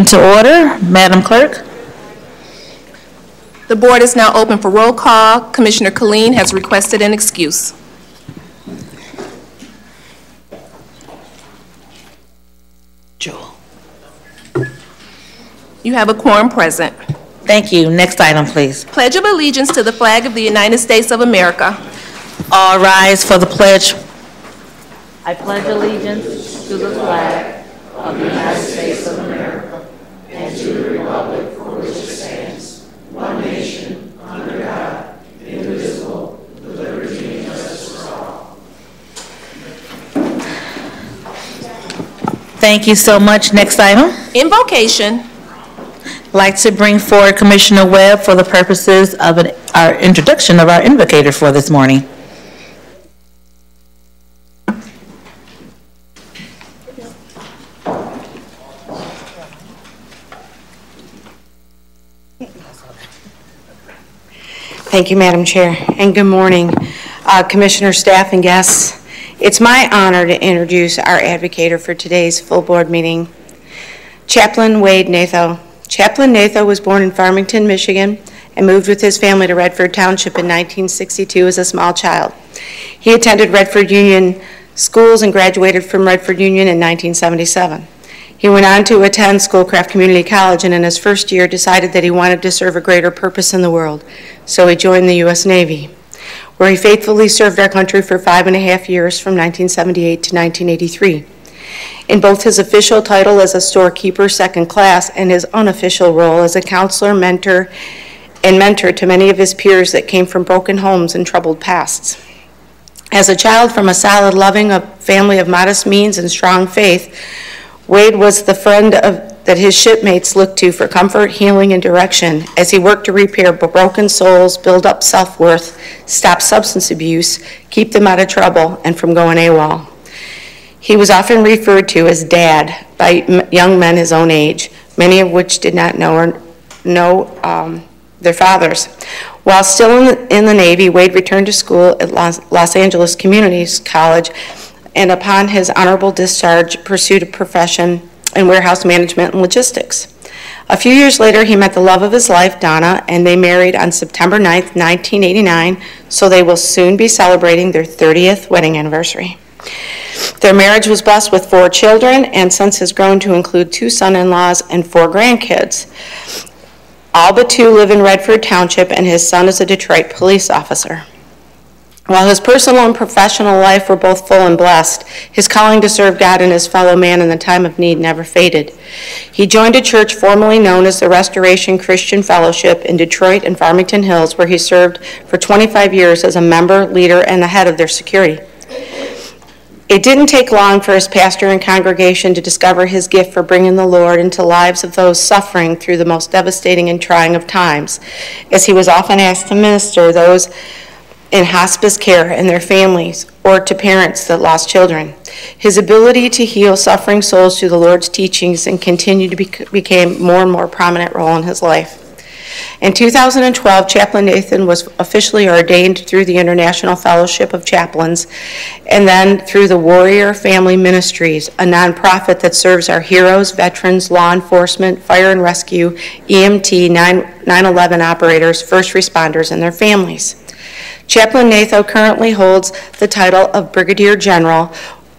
To order, Madam Clerk. The board is now open for roll call. Commissioner Killeen has requested an excuse. Joel. You have a quorum present. Thank you. Next item, please. Pledge of allegiance to the flag of the United States of America. All rise for the pledge. I pledge allegiance to the flag of the United States of America and to the republic for which it stands, one nation, under God, indivisible, with liberty and justice for all. Thank you so much. Next item. Invocation. I'd like to bring forward Commissioner Webb for the purposes of our introduction of our invocator for this morning. Thank you, Madam Chair, and good morning, Commissioner, staff, and guests. It's my honor to introduce our advocator for today's full board meeting, Chaplain Wade Natho. Chaplain Natho was born in Farmington, Michigan, and moved with his family to Redford Township in 1962 as a small child. He attended Redford Union schools and graduated from Redford Union in 1977. He went on to attend Schoolcraft Community College, and in his first year decided that he wanted to serve a greater purpose in the world. So he joined the U.S. Navy, where he faithfully served our country for 5.5 years from 1978 to 1983. In both his official title as a storekeeper second class and his unofficial role as a counselor, mentor to many of his peers that came from broken homes and troubled pasts. As a child from a solid, loving family of modest means and strong faith, Wade was the friend that his shipmates looked to for comfort, healing, and direction as he worked to repair broken souls, build up self-worth, stop substance abuse, keep them out of trouble, and from going AWOL. He was often referred to as Dad by young men his own age, many of which did not know their fathers. While still in the Navy, Wade returned to school at Los Angeles Community College, and upon his honorable discharge, pursued a profession in warehouse management and logistics. A few years later, he met the love of his life, Donna, and they married on September 9th, 1989, so they will soon be celebrating their 30th wedding anniversary. Their marriage was blessed with 4 children, and since has grown to include 2 son-in-laws and 4 grandkids. All but 2 live in Redford Township, and his son is a Detroit police officer. While his personal and professional life were both full and blessed, his calling to serve God and his fellow man in the time of need never faded. He joined a church formerly known as the Restoration Christian Fellowship in Detroit and Farmington Hills, where he served for 25 years as a member, leader, and the head of their security. It didn't take long for his pastor and congregation to discover his gift for bringing the Lord into lives of those suffering through the most devastating and trying of times, as he was often asked to minister those in hospice care and their families, or to parents that lost children. His ability to heal suffering souls through the Lord's teachings and continue to became more and more prominent role in his life. In 2012, Chaplain Nathan was officially ordained through the International Fellowship of Chaplains, and then through the Warrior Family Ministries, a nonprofit that serves our heroes, veterans, law enforcement, fire and rescue, EMT, 9/11 operators, first responders, and their families. Chaplain Natho currently holds the title of Brigadier General,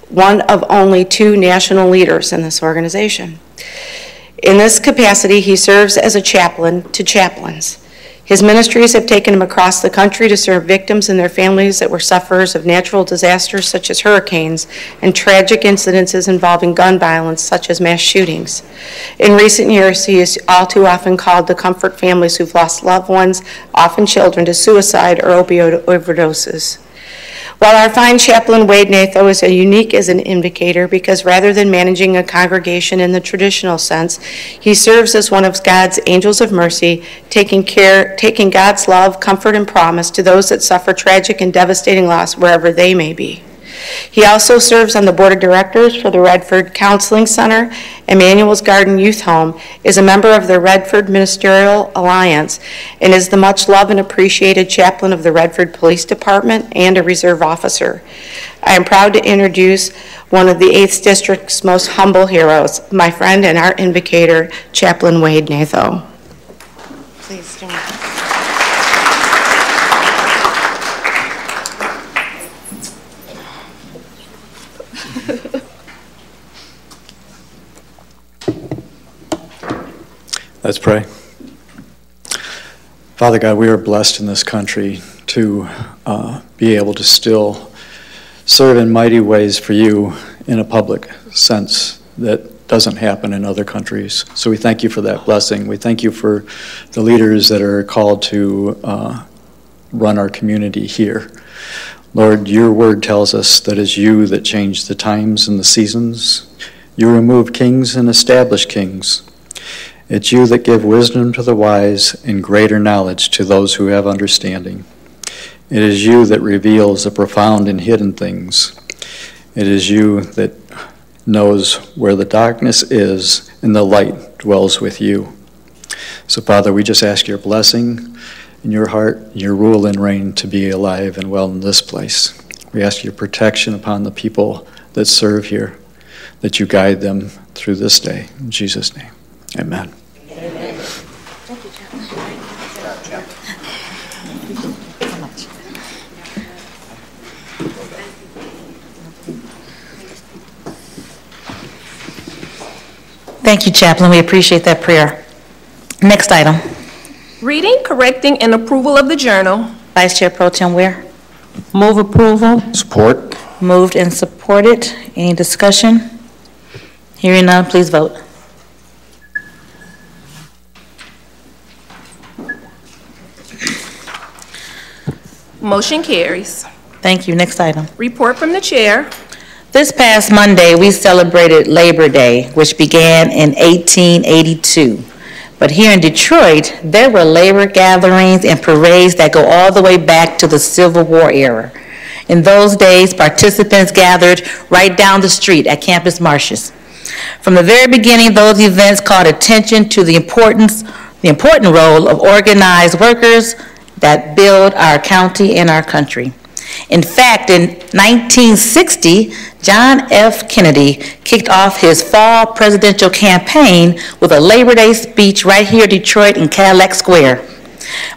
one of only 2 national leaders in this organization. In this capacity, he serves as a chaplain to chaplains. His ministries have taken him across the country to serve victims and their families that were sufferers of natural disasters such as hurricanes and tragic incidences involving gun violence such as mass shootings. In recent years, he is all too often called to comfort families who've lost loved ones, often children, to suicide or opioid overdoses. While our fine chaplain Wade Natho is unique as an invocator because rather than managing a congregation in the traditional sense, he serves as one of God's angels of mercy, taking God's love, comfort, and promise to those that suffer tragic and devastating loss wherever they may be. He also serves on the Board of Directors for the Redford Counseling Center, Emmanuel's Garden Youth Home, is a member of the Redford Ministerial Alliance, and is the much loved and appreciated chaplain of the Redford Police Department and a reserve officer. I am proud to introduce one of the 8th District's most humble heroes, my friend and art invocator, Chaplain Wade Natho. Please join me. Let's pray. Father God, we are blessed in this country to be able to still serve in mighty ways for you in a public sense that doesn't happen in other countries. So we thank you for that blessing. We thank you for the leaders that are called to run our community here. Lord, your word tells us that it's you that change the times and the seasons. You remove kings and establish kings. It's you that give wisdom to the wise and greater knowledge to those who have understanding. It is you that reveals the profound and hidden things. It is you that knows where the darkness is and the light dwells with you. So, Father, we just ask your blessing in your heart, your rule and reign to be alive and well in this place. We ask your protection upon the people that serve here, that you guide them through this day. In Jesus' name, amen. Amen. Thank you, Chaplain. Thank you, Chaplain. We appreciate that prayer. Next item. Reading, correcting, and approval of the journal. Vice Chair Pro Tem Ware. Move approval. Support. Moved and supported. Any discussion? Hearing none, please vote. Motion carries. Thank you. Next item. Report from the chair. This past Monday, we celebrated Labor Day, which began in 1882. But here in Detroit, there were labor gatherings and parades that go all the way back to the Civil War era. In those days, participants gathered right down the street at Campus Martius. From the very beginning, those events called attention to the important role of organized workers that build our county and our country. In fact, in 1960, John F. Kennedy kicked off his fall presidential campaign with a Labor Day speech right here in Detroit in Cadillac Square.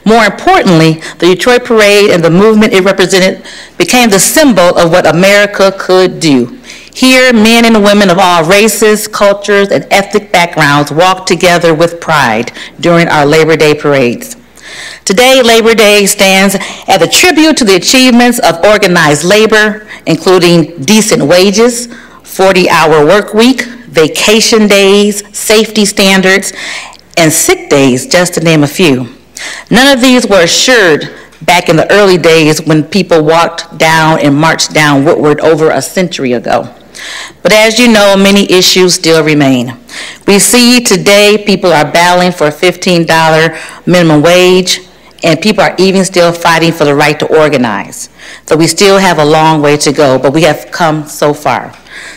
More importantly, the Detroit Parade and the movement it represented became the symbol of what America could do. Here, men and women of all races, cultures, and ethnic backgrounds walked together with pride during our Labor Day parades. Today, Labor Day stands as a tribute to the achievements of organized labor, including decent wages, 40-hour work week, vacation days, safety standards, and sick days, just to name a few. None of these were assured back in the early days when people walked down and marched down Woodward over a century ago. But as you know, many issues still remain. We see today people are battling for a $15 minimum wage, and people are even still fighting for the right to organize. So we still have a long way to go, but we have come so far.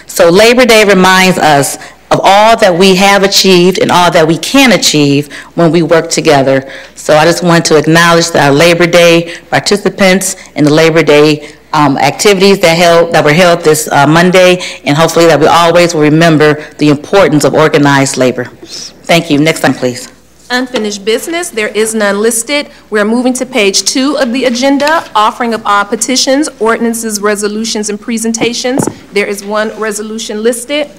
So Labor Day reminds us of all that we have achieved and all that we can achieve when we work together. So I just want to acknowledge our Labor Day participants and the Labor Day activities that were held this Monday, and hopefully that we always will remember the importance of organized labor. Thank you. Next time, please. Unfinished business, there is none listed. We're moving to page 2 of the agenda, offering of all petitions, ordinances, resolutions, and presentations. There is one resolution listed.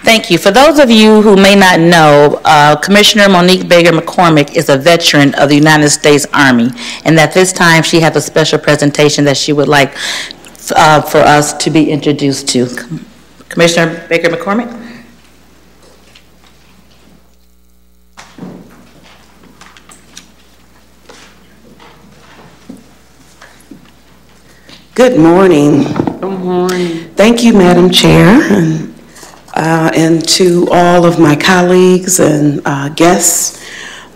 Thank you. For those of you who may not know, Commissioner Monique Baker McCormick is a veteran of the United States Army, and at this time she has a special presentation that she would like for us to be introduced to. Commissioner Baker McCormick. Good morning. Good morning. Thank you, Madam Chair, and to all of my colleagues and guests.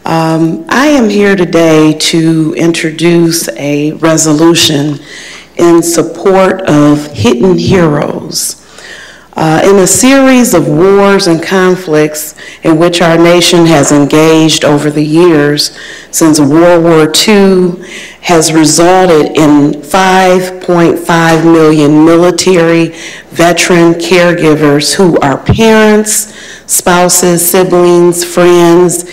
I am here today to introduce a resolution in support of hidden heroes. In a series of wars and conflicts in which our nation has engaged over the years since World War II has resulted in 5.5 million military veteran caregivers who are parents, spouses, siblings, friends,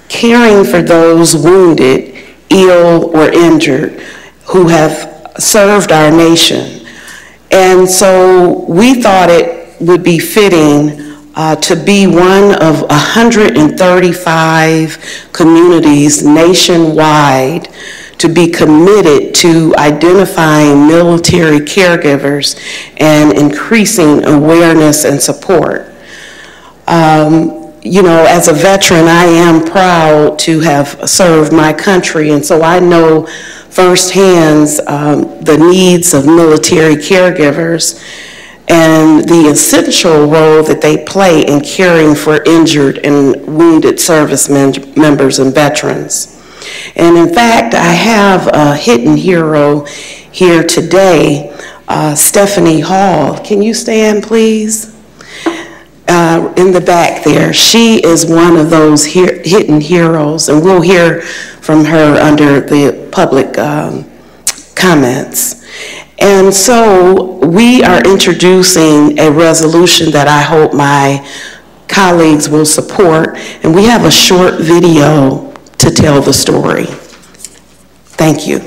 caring for those wounded, ill, or injured who have served our nation. And so we thought it would be fitting to be one of 135 communities nationwide to be committed to identifying military caregivers and increasing awareness and support. You know, as a veteran, I am proud to have served my country, and so I know firsthand the needs of military caregivers and the essential role that they play in caring for injured and wounded service members and veterans. And in fact, I have a hidden hero here today, Stephanie Hall. Can you stand, please? In the back there. She is one of those hidden heroes, and we'll hear from her under the public comments. And so we are introducing a resolution that I hope my colleagues will support, and we have a short video to tell the story. Thank you.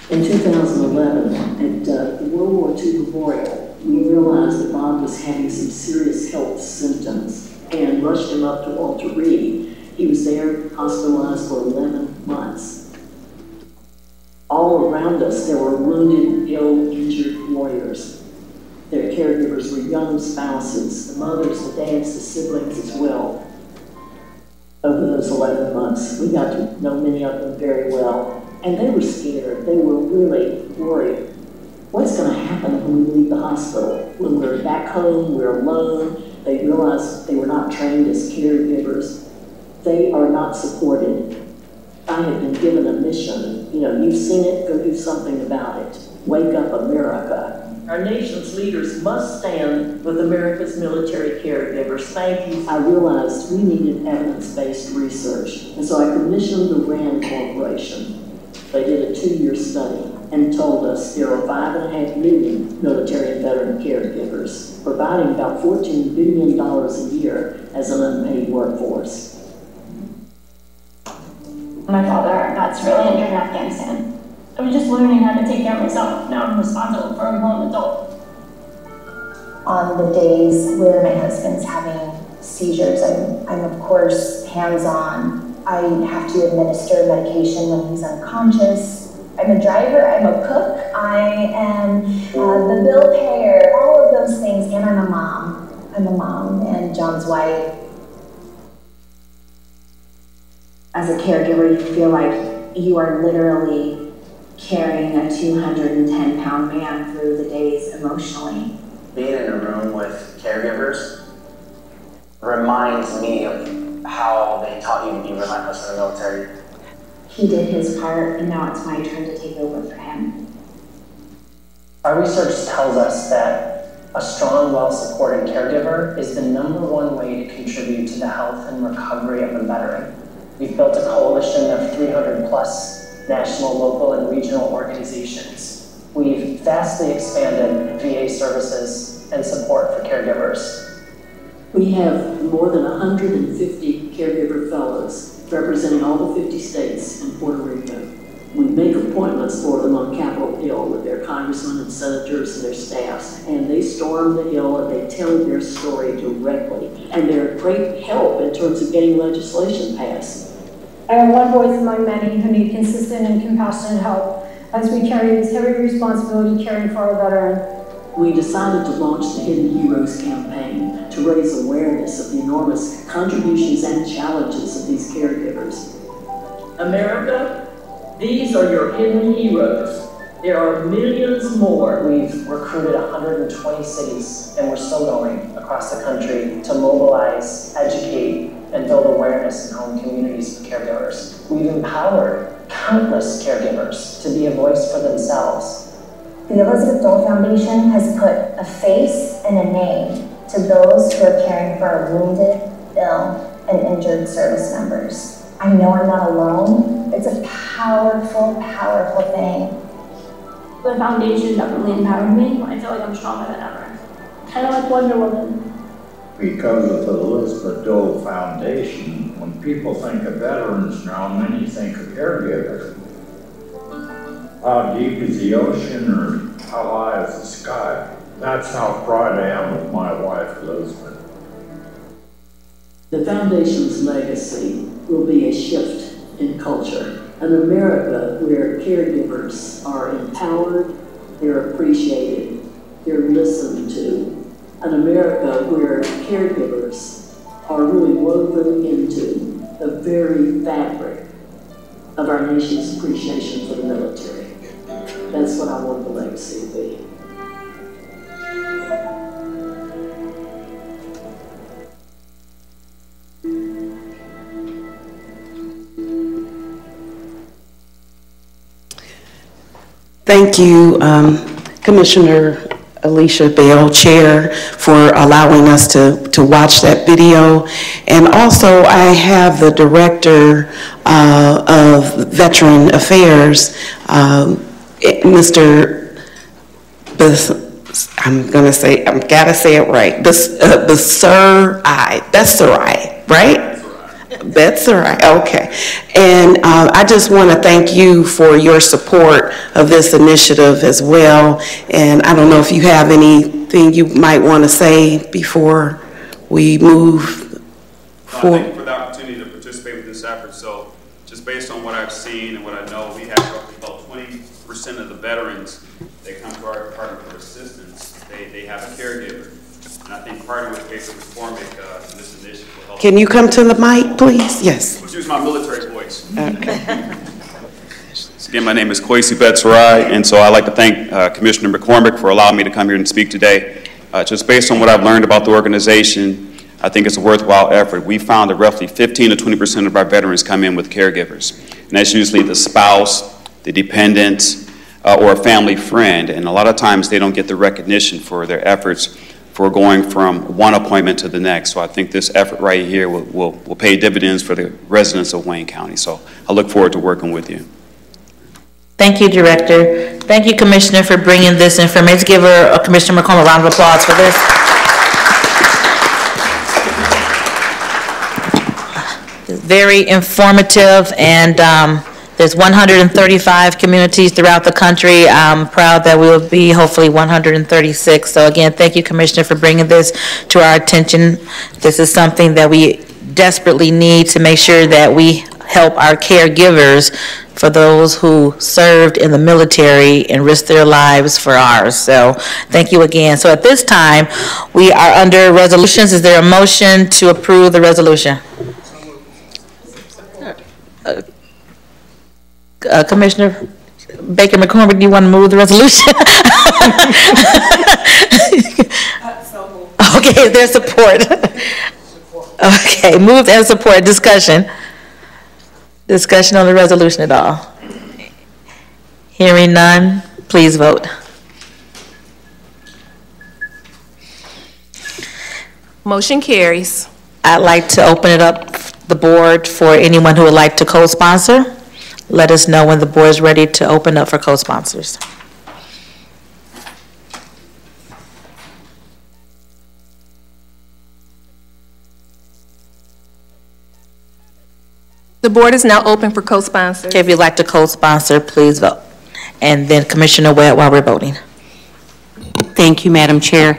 In 2011, at the World War II Memorial, we realized that Bob was having some serious health symptoms and rushed him up to Walter Reed. He was there hospitalized for 11 months. All around us, there were wounded, ill, injured warriors. Their caregivers were young spouses, the mothers, the dads, the siblings as well. Over those 11 months, we got to know many of them very well. And they were scared. They were really worried. What's going to happen when we leave the hospital? When we're back home, we're alone. They realized they were not trained as caregivers. They are not supported. I have been given a mission. You know, you've seen it, go do something about it. Wake up America. Our nation's leaders must stand with America's military caregivers. Thank you. I realized we needed evidence-based research, and so I commissioned the RAND Corporation. They did a 2-year study and told us there are 5.5 million military and veteran caregivers, providing about $14 billion a year as an unpaid workforce. My father got severely injured in Afghanistan. I was just learning how to take care of myself. Now I'm responsible for a grown adult. On the days where my husband's having seizures, I'm of course hands-on. I have to administer medication when he's unconscious. I'm a driver, I'm a cook, I am the bill payer, all of those things, and I'm a mom. I'm a mom and John's wife. As a caregiver, you feel like you are literally carrying a 210-pound man through the days emotionally. Being in a room with caregivers reminds me of how they taught you to be relentless in the military. He did his part, and now it's my turn to take over for him. Our research tells us that a strong, well-supported caregiver is the #1 way to contribute to the health and recovery of a veteran. We've built a coalition of 300+ national, local, and regional organizations. We've vastly expanded VA services and support for caregivers. We have more than 150 caregiver fellows representing all the 50 states and Puerto Rico. We make appointments for them on Capitol Hill with their congressmen and senators and their staffs, and they storm the Hill and they tell their story directly. And they're a great help in terms of getting legislation passed. I am one voice among many who need consistent and compassionate help as we carry this heavy responsibility caring for our veterans. We decided to launch the Hidden Heroes campaign to raise awareness of the enormous contributions and challenges of these caregivers. America, these are your hidden heroes. There are millions more. We've recruited 120 cities, and we're still going across the country to mobilize, educate, and build awareness in home communities for caregivers. We've empowered countless caregivers to be a voice for themselves. The Elizabeth Dole Foundation has put a face and a name to those who are caring for our wounded, ill, and injured service members. I know I'm not alone. It's a powerful, powerful thing. The foundation definitely empowered me. I feel like I'm stronger than ever. Kind of like Wonder Woman. Because of the Elizabeth Dole Foundation, when people think of veterans now, many think of caregivers. How deep is the ocean or how high is the sky? That's how proud I am of my wife, Elizabeth. The foundation's legacy will be a shift in culture. An America where caregivers are empowered, they're appreciated, they're listened to. An America where caregivers are really woven into the very fabric of our nation's appreciation for the military. That's what I want the legacy to be. Thank you, Commissioner Alicia Bell, Chair, for allowing us to watch that video. And also, I have the Director of Veteran Affairs, Mr. I'm gotta say it right. Betsarai, right? Betsarai, okay. And I just want to thank you for your support of this initiative as well. And I don't know if you have anything you might want to say before we move forward. Thank you for the opportunity to participate with this effort. So just based on what I've seen and what I know, we have roughly about 20% of the veterans that come to our department for assistance, they have a caregiver. And I think partnering with Basic McCormick in this initiative will help. Can you come to the mic, please? Yes. Let's use my military voice. Okay. So again, my name is Kwesi Betsarai, and so I'd like to thank Commissioner McCormick for allowing me to come here and speak today. Just based on what I've learned about the organization, I think it's a worthwhile effort. We found that roughly 15 to 20% of our veterans come in with caregivers, and that's usually the spouse, the dependent, or a family friend, and a lot of times they don't get the recognition for their efforts for going from one appointment to the next. So I think this effort right here will pay dividends for the residents of Wayne County. So I look forward to working with you. Thank you, Director. Thank you, Commissioner, for bringing this information. Let's give Commissioner McCormick a round of applause for this. Very informative, and there's 135 communities throughout the country. I'm proud that we will be hopefully 136. So again, thank you, Commissioner, for bringing this to our attention. This is something that we desperately need to make sure that we help our caregivers for those who served in the military and risked their lives for ours. So thank you again. So at this time, we are under resolutions. Is there a motion to approve the resolution? Commissioner Baker McCormick, do you want to move the resolution? Okay, there's support. Okay, moved and support. Discussion. Discussion on the resolution at all? Hearing none, please vote. Motion carries. I'd like to open it up the board for anyone who would like to co-sponsor. Let us know when the board is ready to open up for co-sponsors. The board is now open for co-sponsors. Okay, if you'd like to co-sponsor, please vote. And then Commissioner Webb while we're voting. Thank you, Madam Chair.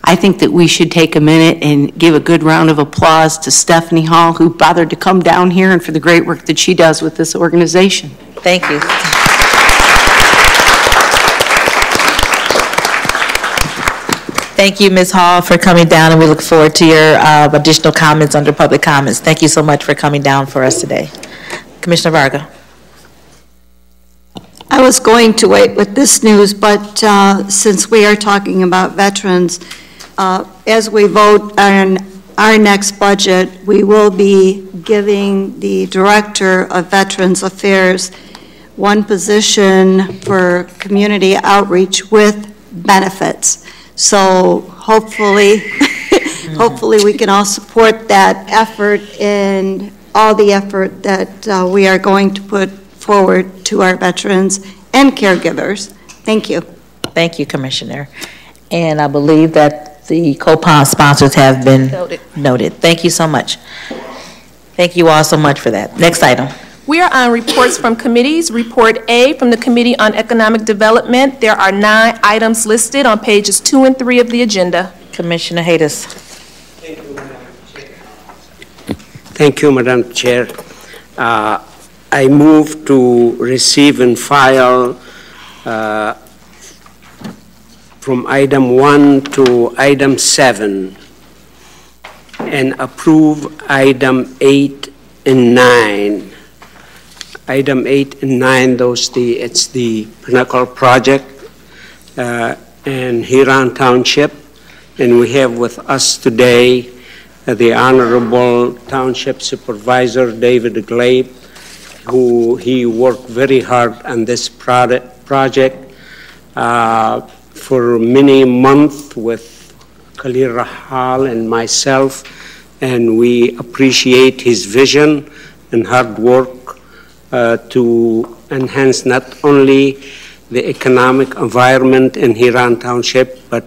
I think that we should take a minute and give a good round of applause to Stephanie Hall, who bothered to come down here, and for the great work that she does with this organization. Thank you. Thank you, Ms. Hall, for coming down, and we look forward to your additional comments under public comments. Thank you so much for coming down for us today. Commissioner Varga. I was going to wait with this news, but since we are talking about veterans, as we vote on our next budget, we will be giving the Director of Veterans Affairs one position for community outreach with benefits. So hopefully, hopefully we can all support that effort and all the effort that we are going to put forward to our veterans and caregivers. Thank you. Thank you, Commissioner. And I believe that the COPON sponsors have been noted. Thank you so much. Thank you all so much for that. Next item. We are on reports from committees. Report A from the Committee on Economic Development. There are 9 items listed on pages 2 and 3 of the agenda. Commissioner Haydes. Thank you, Madam Chair. I move to receive and file from item 1 to item 7 and approve item 8 and 9. Item 8 and 9, it's the Pinnacle Project in Huron Township. And we have with us today the Honorable Township Supervisor David Glabe, who he worked very hard on this project for many months with Khalil Rahal and myself, and we appreciate his vision and hard work to enhance not only the economic environment in Huron Township, but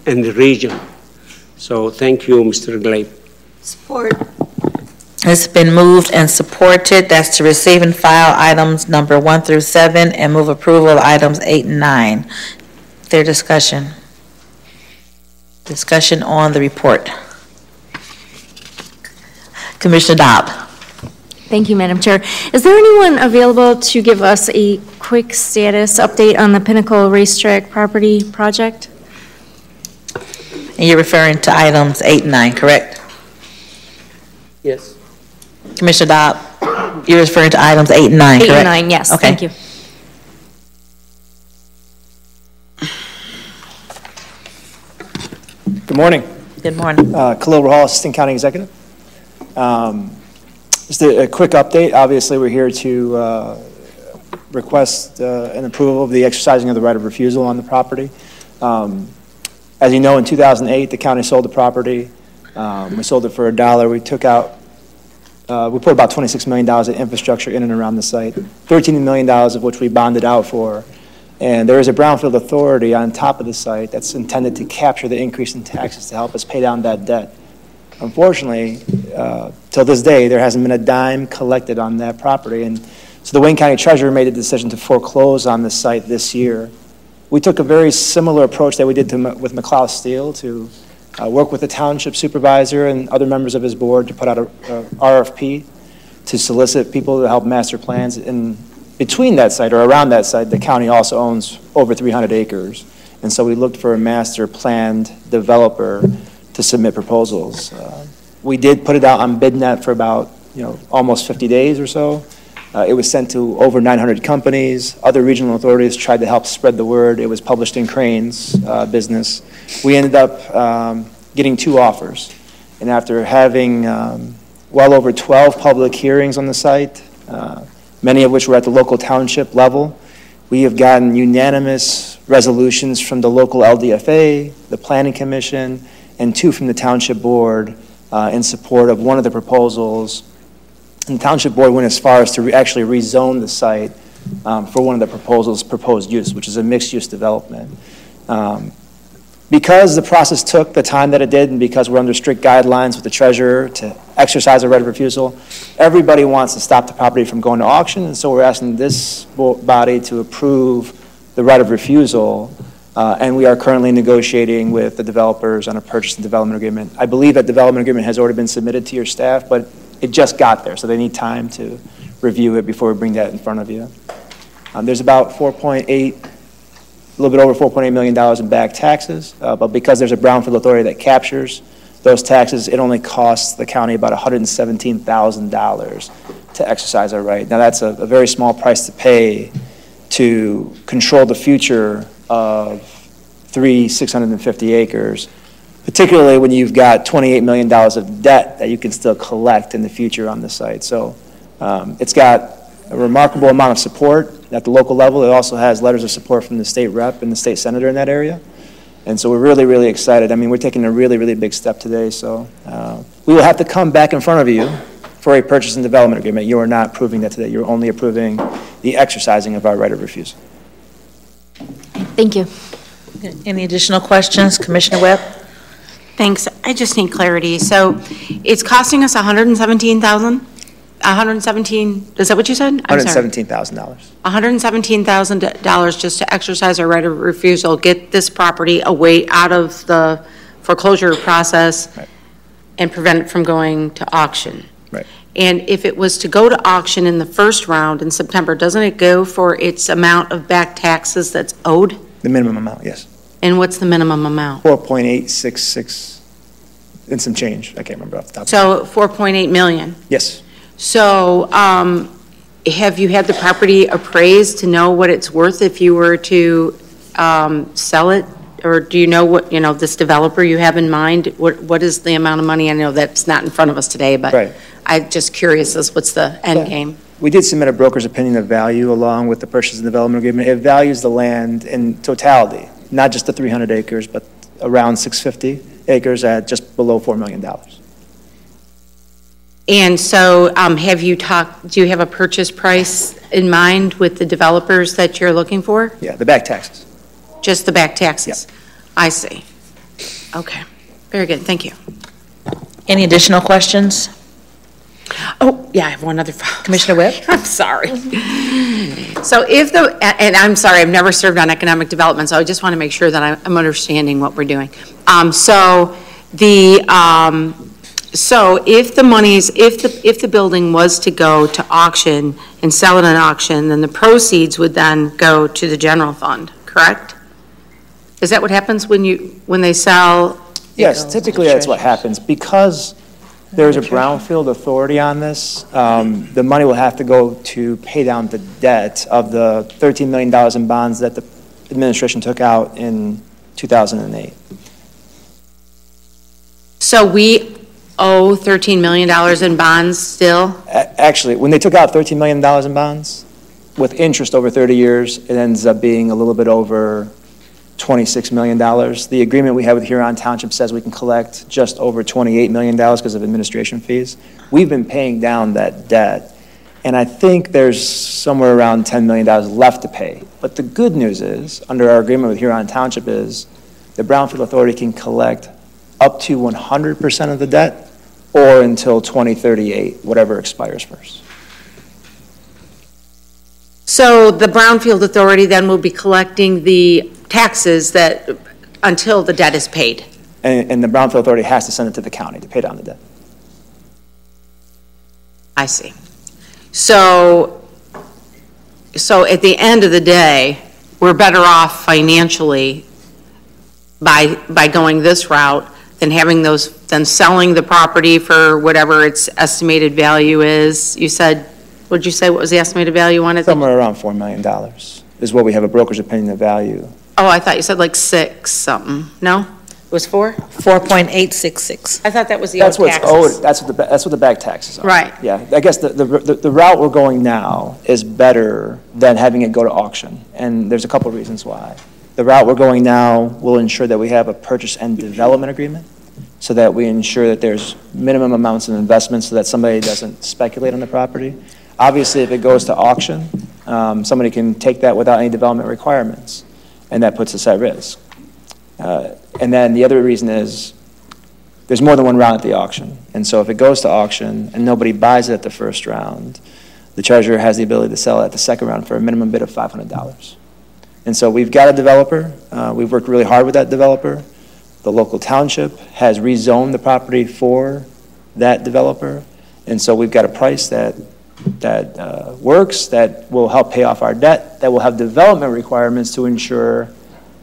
in the region. So thank you, Mr. Glabe. Support. It's been moved and supported. That's to receive and file items number 1 through 7 and move approval of items 8 and 9. Their discussion. Discussion on the report. Commissioner Dobb. Thank you, Madam Chair. Is there anyone available to give us a quick status update on the Pinnacle Racetrack property project? And you're referring to items 8 and 9, correct? Yes. Commissioner Dobb, you're referring to items 8 and 9, correct? 8 and 9, yes. Okay. Thank you. Good morning. Good morning. Khalil Rahal, Assistant County Executive. Just a quick update. Obviously, we're here to request an approval of the exercising of the right of refusal on the property. As you know, in 2008, the county sold the property. We sold it for $1. We took out, we put about $26 million in infrastructure in and around the site, $13 million of which we bonded out for. And there is a brownfield authority on top of the site that's intended to capture the increase in taxes to help us pay down that debt. Unfortunately, till this day, there hasn't been a dime collected on that property. And so the Wayne County Treasurer made a decision to foreclose on the site this year. We took a very similar approach that we did with McLeod Steel to work with the township supervisor and other members of his board to put out a RFP to solicit people to help master plans. And between that site or around that site, the county also owns over 300 acres. And so we looked for a master planned developer to submit proposals. We did put it out on BidNet for about almost 50 days or so. It was sent to over 900 companies. Other regional authorities tried to help spread the word. It was published in Crane's business. We ended up getting 2 offers. And after having well over 12 public hearings on the site, many of which were at the local township level, we have gotten unanimous resolutions from the local LDFA, the Planning Commission, and 2 from the Township Board in support of one of the proposals. And the Township Board went as far as to actually rezone the site for one of the proposals' proposed use, which is a mixed-use development. Because the process took the time that it did, and because we're under strict guidelines with the treasurer to exercise a right of refusal, everybody wants to stop the property from going to auction, and so we're asking this body to approve the right of refusal. And we are currently negotiating with the developers on a purchase and development agreement. I believe that development agreement has already been submitted to your staff, but it just got there, so they need time to review it before we bring that in front of you. There's about a little bit over $4.8 million in back taxes, but because there's a brownfield authority that captures those taxes, it only costs the county about $117,000 to exercise our right. Now that's a very small price to pay to control the future of 650 acres, particularly when you've got $28 million of debt that you can still collect in the future on the site. So it's got a remarkable amount of support at the local level. It also has letters of support from the state rep and the state senator in that area. And so we're really, really excited. I mean, we're taking a really, really big step today. So we will have to come back in front of you for a purchase and development agreement. You are not approving that today. You're only approving the exercising of our right of refusal. Thank you. Any additional questions? Commissioner Webb? Thanks. I just need clarity. So it's costing us $117,000? 117, is that what you said? I'm sorry. $117,000. $117,000 just to exercise our right of refusal, get this property away out of the foreclosure process, right, and prevent it from going to auction. Right. And if it was to go to auction in the first round in September, doesn't it go for its amount of back taxes that's owed? The minimum amount, yes. And what's the minimum amount? 4.866 and some change. I can't remember off the top. So 4.8 million. Yes. So have you had the property appraised to know what it's worth if you were to sell it? Or do you know what, this developer you have in mind, what is the amount of money? I know that's not in front of us today, but right, I'm just curious as what's the end game? We did submit a broker's opinion of value along with the purchase and development agreement. It values the land in totality, not just the 300 acres, but around 650 acres at just below $4 million. And so do you have a purchase price in mind with the developers that you're looking for? Yeah, the back taxes. Just the back taxes? Yeah. I see. Okay, very good, thank you. Any additional questions? Oh, yeah, I have one other. Commissioner Webb? I'm sorry. So and I'm sorry, I've never served on economic development, so I just want to make sure that I'm understanding what we're doing. So if the building was to go to auction and sell at an auction, then the proceeds would then go to the general fund, correct? Is that what happens when they sell? Yes, typically that's what happens. Because there's a brownfield authority on this, the money will have to go to pay down the debt of the $13 million in bonds that the administration took out in 2008. So we owe $13 million in bonds still? Actually, when they took out $13 million in bonds, with interest over 30 years, it ends up being a little bit over $26 million. The agreement we have with Huron Township says we can collect just over $28 million because of administration fees. We've been paying down that debt, and I think there's somewhere around $10 million left to pay. But the good news is, under our agreement with Huron Township, is the Brownfield Authority can collect up to 100% of the debt or until 2038, whatever expires first. So the Brownfield Authority then will be collecting the taxes until the debt is paid? And the Brownfield Authority has to send it to the county to pay down the debt. I see. So at the end of the day, we're better off financially by going this route than selling the property for whatever its estimated value is. You said, what did you say, what was the estimated value on it? Somewhere around $4 million is what we have a broker's opinion of value. Oh, I thought you said like 6 something. No? It was 4? 4.866. I thought that was the old taxes. Owed. That's what the back taxes are. Right. Yeah, I guess the route we're going now is better than having it go to auction, and there's a couple of reasons why. The route we're going now will ensure that we have a purchase and development agreement, so that we ensure that there's minimum amounts of investment so that somebody doesn't speculate on the property. Obviously, if it goes to auction, somebody can take that without any development requirements, and that puts us at risk. And then the other reason is there's more than one round at the auction. And so if it goes to auction and nobody buys it at the first round, the treasurer has the ability to sell it at the second round for a minimum bid of $500. And so we've got a developer. We've worked really hard with that developer. The local township has rezoned the property for that developer. And so we've got a price that works, that will help pay off our debt, that will have development requirements to ensure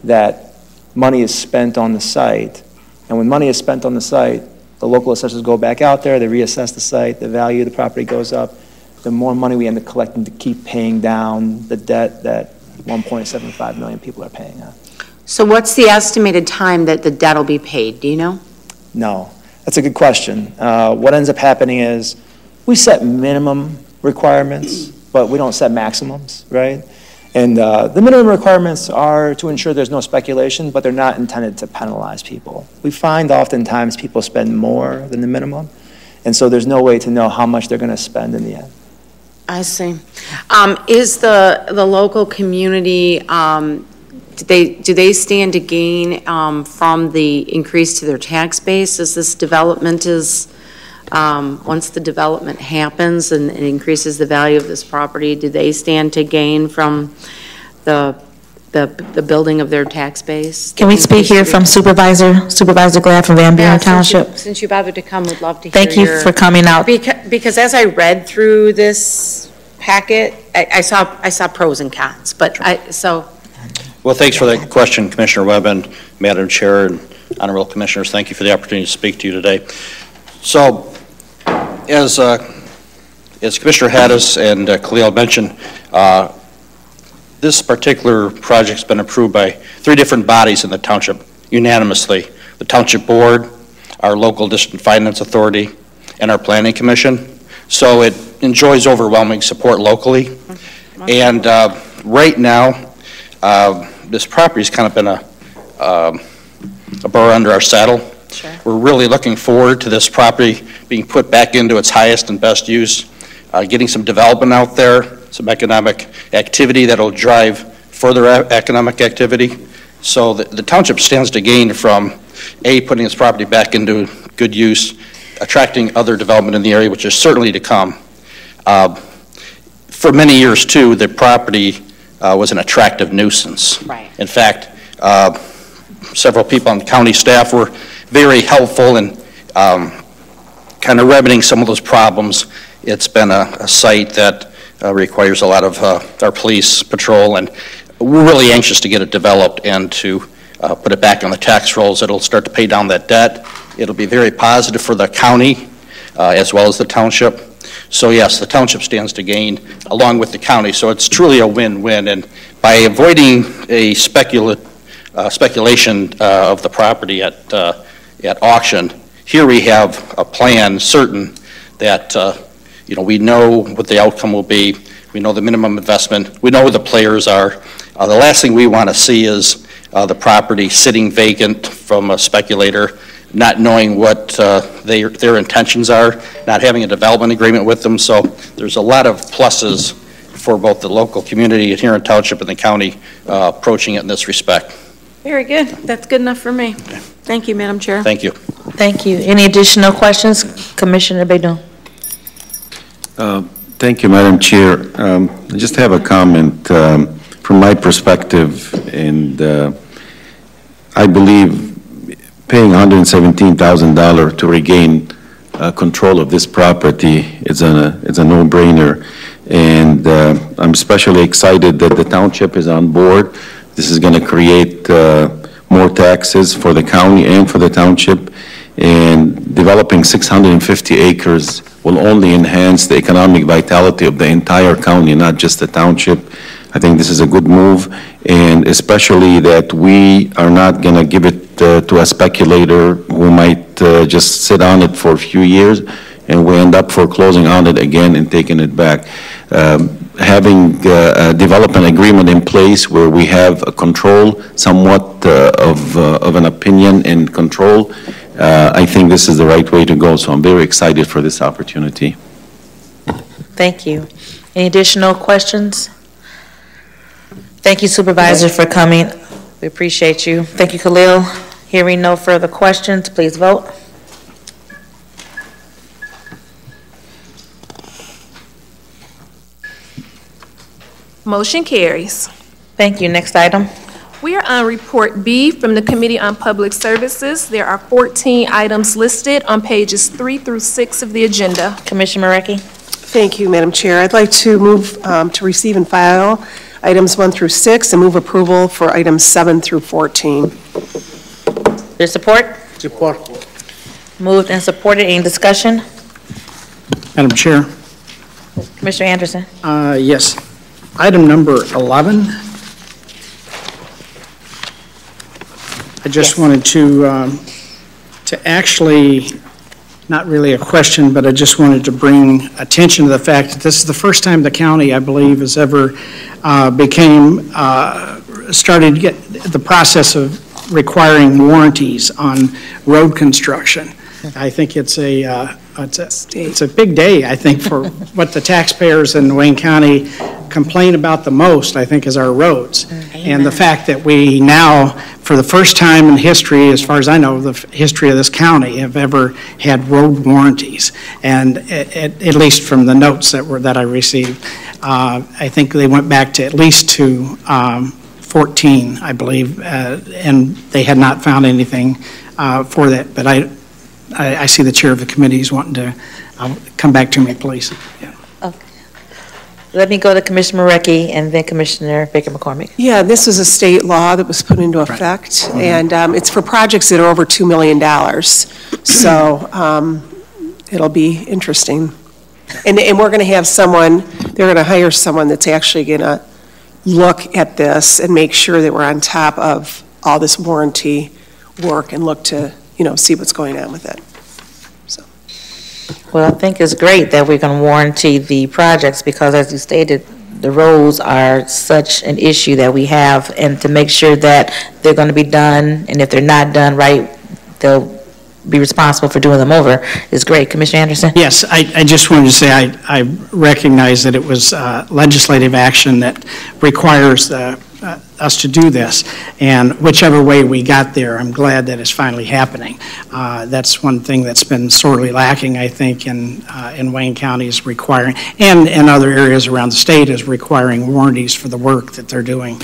that money is spent on the site. And when money is spent on the site, the local assessors go back out there, they reassess the site, the value of the property goes up. the more money we end up collecting to keep paying down the debt that 1.75 million people are paying on. So what's the estimated time that the debt will be paid? Do you know? No, that's a good question. What ends up happening is we set minimum requirements, but we don't set maximums, right? And the minimum requirements are to ensure there's no speculation, but they're not intended to penalize people. We find oftentimes people spend more than the minimum, and so there's no way to know how much they're going to spend in the end. I see. Is the local community, do they stand to gain from the increase to their tax base as this development is, once the development happens and it increases the value of this property, do they stand to gain from the building of their tax base? Can we speak here from Supervisor Glad from Van Buren Township? Since you bothered to come, we'd love to hear Thank you for coming out. Because as I read through this packet, I saw pros and cons, but Well, thanks for that question, Commissioner Webb and Madam Chair and Honorable Commissioners. Thank you for the opportunity to speak to you today. So, as Commissioner Haddis and Khalil mentioned, this particular project's been approved by 3 different bodies in the township unanimously: the Township Board, our local District Finance Authority, and our Planning Commission. So it enjoys overwhelming support locally. And right now, this property's kind of been a burr under our saddle. Sure. We're really looking forward to this property being put back into its highest and best use, getting some development out there, some economic activity that'll drive further economic activity. So the township stands to gain from, A, putting this property back into good use, attracting other development in the area, which is certainly to come. For many years, too, the property was an attractive nuisance. Right. In fact, several people on the county staff were very helpful in kind of remedying some of those problems. It's been a site that requires a lot of our police patrol, and we're really anxious to get it developed and to put it back on the tax rolls. It'll start to pay down that debt. It'll be very positive for the county as well as the township. So yes, the township stands to gain along with the county. So it's truly a win-win. And by avoiding a speculation of the property at auction, here we have a plan certain that we know what the outcome will be. We know the minimum investment. We know who the players are. The last thing we want to see is the property sitting vacant from a speculator, not knowing what their intentions are, not having a development agreement with them. So there's a lot of pluses for both the local community here in Township and the county approaching it in this respect. Very good. That's good enough for me. Thank you, Madam Chair. Thank you. Thank you. Any additional questions? Commissioner Baydun. Thank you, Madam Chair. I just have a comment from my perspective, and I believe paying $117,000 to regain control of this property is a no-brainer, and I'm especially excited that the township is on board. This is going to create more taxes for the county and for the township, and developing 650 acres will only enhance the economic vitality of the entire county, not just the township. I think this is a good move, and especially that we are not going to give it to a speculator who might just sit on it for a few years, and we end up foreclosing on it again and taking it back. Having a development agreement in place where we have a control, somewhat of an opinion and control, I think this is the right way to go. So I'm very excited for this opportunity. Thank you. Any additional questions? Thank you, Supervisor, for coming. We appreciate you. Thank you, Khalil. Hearing no further questions, please vote. Motion carries. Thank you. Next item. We are on Report B from the Committee on Public Services. There are 14 items listed on pages 3 through 6 of the agenda. Commissioner Marecki. Thank you, Madam Chair. I'd like to move to receive and file items 1 through 6 and move approval for items 7 through 14. There's support? Support. Moved and supported. Any discussion? Madam Chair, Commissioner Anderson? Yes. Item number 11. I just wanted to actually, not really a question, but I just wanted to bring attention to the fact that this is the first time the county, I believe, has ever started to get the process of requiring warranties on road construction. I think it's a big day, I think, for what the taxpayers in Wayne County complain about the most, I think, is our roads. And the fact that we now, for the first time in history, as far as I know, the history of this county, have ever had road warranties. And at least from the notes that I received, I think they went back to at least to 14, I believe, and they had not found anything for that. But I see the chair of the committee is wanting to come back to me, please. Yeah. Okay. Let me go to Commissioner Marecki and then Commissioner Baker McCormick. Yeah, this was a state law that was put into effect, and it's for projects that are over $2 million. So it'll be interesting. And we're going to have someone, they're going to hire someone that's actually going to look at this and make sure that we're on top of all this warranty work and look to, see what's going on with it. So. Well, I think it's great that we're going to warranty the projects because, as you stated, the roads are such an issue that we have, and to make sure that they're going to be done, and if they're not done right, they'll be responsible for doing them over is great. Commissioner Anderson? Yes, I just wanted to say I recognize that it was legislative action that requires us to do this, and whichever way we got there, I'm glad that it's finally happening. That's one thing that's been sorely lacking, I think, in Wayne County is requiring, and in other areas around the state, is requiring warranties for the work that they're doing,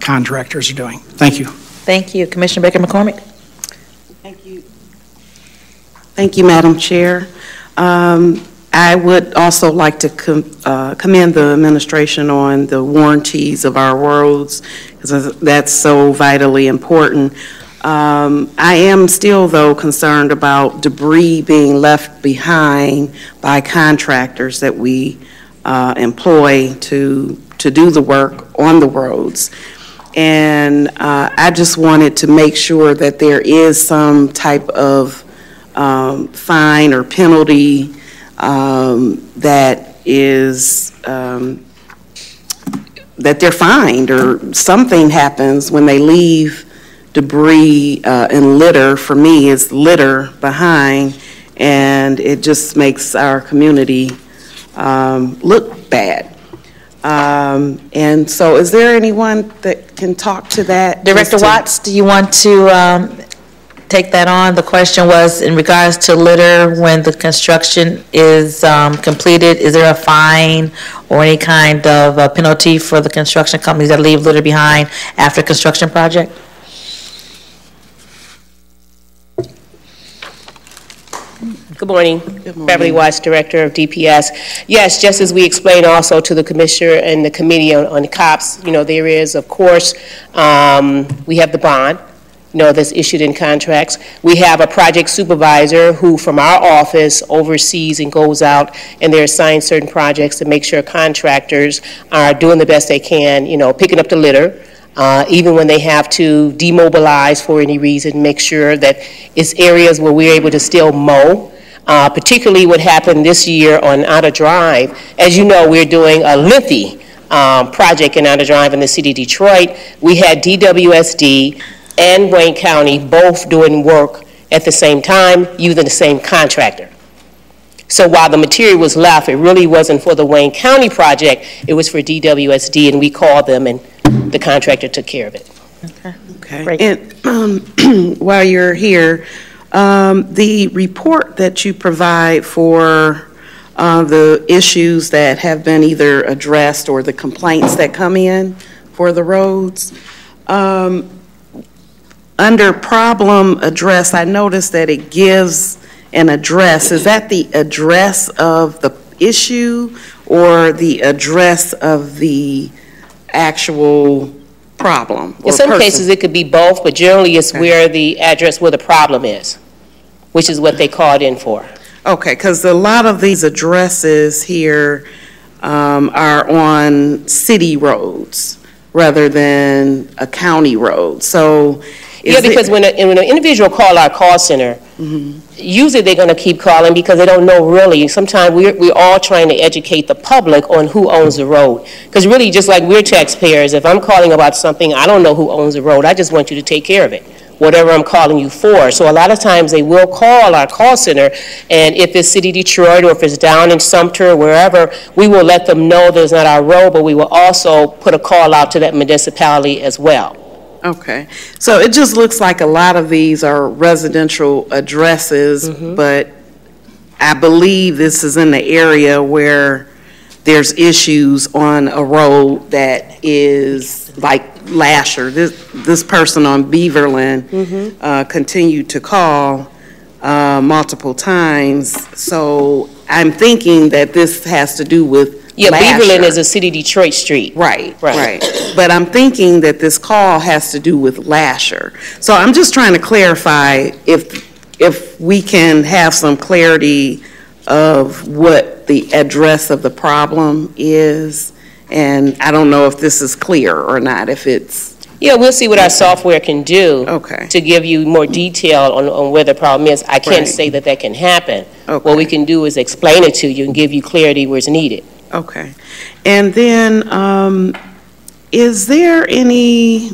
contractors are doing. Thank you. Thank you. Commissioner Baker McCormick? Thank you, Madam Chair. I would also like to commend the administration on the warranties of our roads, because that's so vitally important. I am still, though, concerned about debris being left behind by contractors that we employ to do the work on the roads. And I just wanted to make sure that there is some type of fine or penalty that is that they're fined, or something happens when they leave debris and litter. For me, it's litter behind, and it just makes our community look bad. And so is there anyone that can talk to that? Director Watts, do you want to take that on? The question was in regards to litter when the construction is completed. Is there a fine or any kind of a penalty for the construction companies that leave litter behind after construction project? Good morning. Beverly Watts, Director of DPS. Yes, just as we explained also to the Commissioner and the Committee on the COPS, there is, of course, we have the bond, that's issued in contracts. We have a project supervisor who, from our office, oversees and goes out, and they're assigned certain projects to make sure contractors are doing the best they can, picking up the litter, even when they have to demobilize for any reason, make sure that it's areas where we're able to still mow. Particularly what happened this year on Otter Drive. As you know, we're doing a lengthy project in Otter Drive in the city of Detroit. We had DWSD and Wayne County both doing work at the same time using the same contractor. So while the material was left, it really wasn't for the Wayne County project, it was for DWSD, and we called them and the contractor took care of it. Okay. Great. And while you're here, the report that you provide for the issues that have been either addressed or the complaints that come in for the roads, under problem address, I noticed that it gives an address. Is that the address of the issue or the address of the actual problem? In some cases, it could be both, but generally it's where the address where the problem is, which is what they called in for. Okay, because a lot of these addresses here are on city roads rather than a county road. So yeah, because when an individual call our call center, usually they're going to keep calling because they don't know really. Sometimes we're all trying to educate the public on who owns the road. Because really, just like we're taxpayers, if I'm calling about something, I don't know who owns the road. I just want you to take care of it, whatever I'm calling you for. So a lot of times they will call our call center, and if it's City Detroit or if it's down in Sumter or wherever, we will let them know that it's not our road, but we will also put a call out to that municipality as well. Okay, so it just looks like a lot of these are residential addresses, but I believe this is in the area where there's issues on a road that is like Lasher. This person on Beaverland continued to call multiple times, so I'm thinking that this has to do with Yeah, Lasher. Beaverland is a City Detroit street. Right. But I'm thinking that this call has to do with Lasher. So I'm just trying to clarify if we can have some clarity of what the address of the problem is. And I don't know if this is clear or not, if it's... Yeah, we'll see what our software can do to give you more detail on where the problem is. I can't say that that can happen. What we can do is explain it to you and give you clarity where it's needed. Okay. And then, is there any,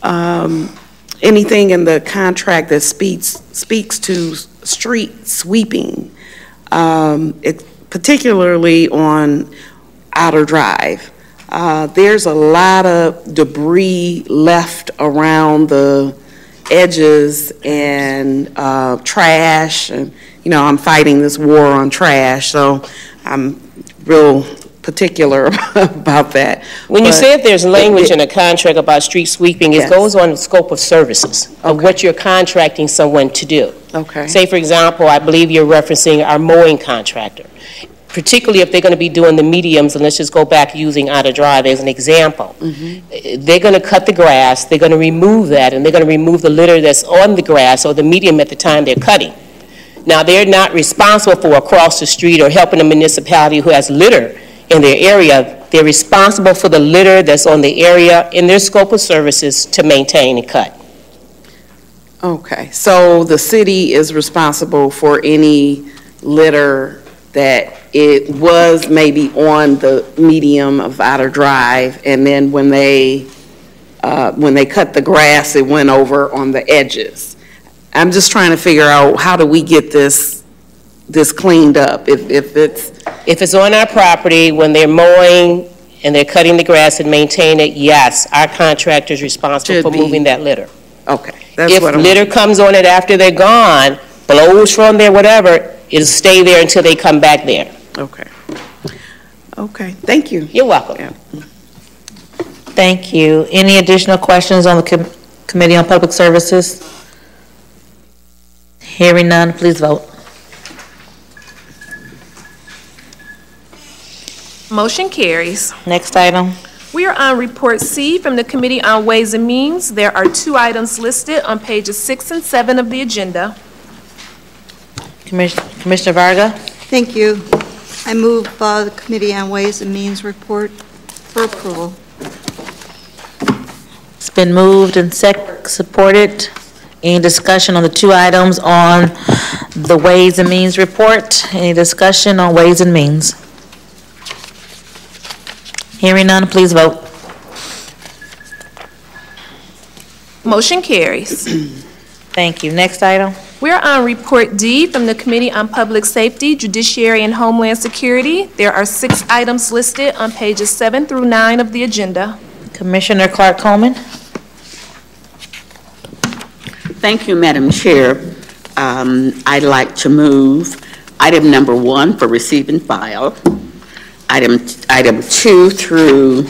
anything in the contract that speaks to street sweeping, particularly on Outer Drive? There's a lot of debris left around the edges and trash, and, you know, I'm fighting this war on trash, so I'm real particular about that. When you say if there's language in a contract about street sweeping, it goes on the scope of services of what you're contracting someone to do. Okay. Say, for example, I believe you're referencing our mowing contractor, particularly if they're going to be doing the mediums, and let's just go back using Outer Drive as an example. They're going to cut the grass, they're going to remove that, and they're going to remove the litter that's on the grass or the medium at the time they're cutting. Now, they're not responsible for across the street or helping a municipality who has litter in their area. They're responsible for the litter that's on the area in their scope of services to maintain and cut. Okay, so the city is responsible for any litter that it was maybe on the medium of Outer Drive, and then when they cut the grass, it went over on the edges. I'm just trying to figure out, how do we get this cleaned up? If it's on our property, when they're mowing and they're cutting the grass and maintain it, yes, our contractor is responsible for moving that litter. Okay. If litter comes on it after they're gone, blows from there, whatever, it'll stay there until they come back there. Okay. Okay, thank you. You're welcome. Thank you. Any additional questions on the Committee on Public Services? Hearing none, please vote. Motion carries. Next item. We are on Report C from the Committee on Ways and Means. There are 2 items listed on pages 6 and 7 of the agenda. Commissioner Varga? Thank you. I move the Committee on Ways and Means report for approval. It's been moved and supported. Any discussion on the 2 items on the Ways and Means report? Any discussion on Ways and Means? Hearing none, please vote. Motion carries. Thank you. Next item. We're on Report D from the Committee on Public Safety, Judiciary, and Homeland Security. There are 6 items listed on pages 7 through 9 of the agenda. Commissioner Clark Coleman. Thank you, Madam Chair. I'd like to move item number 1 for receive and file, item 2 through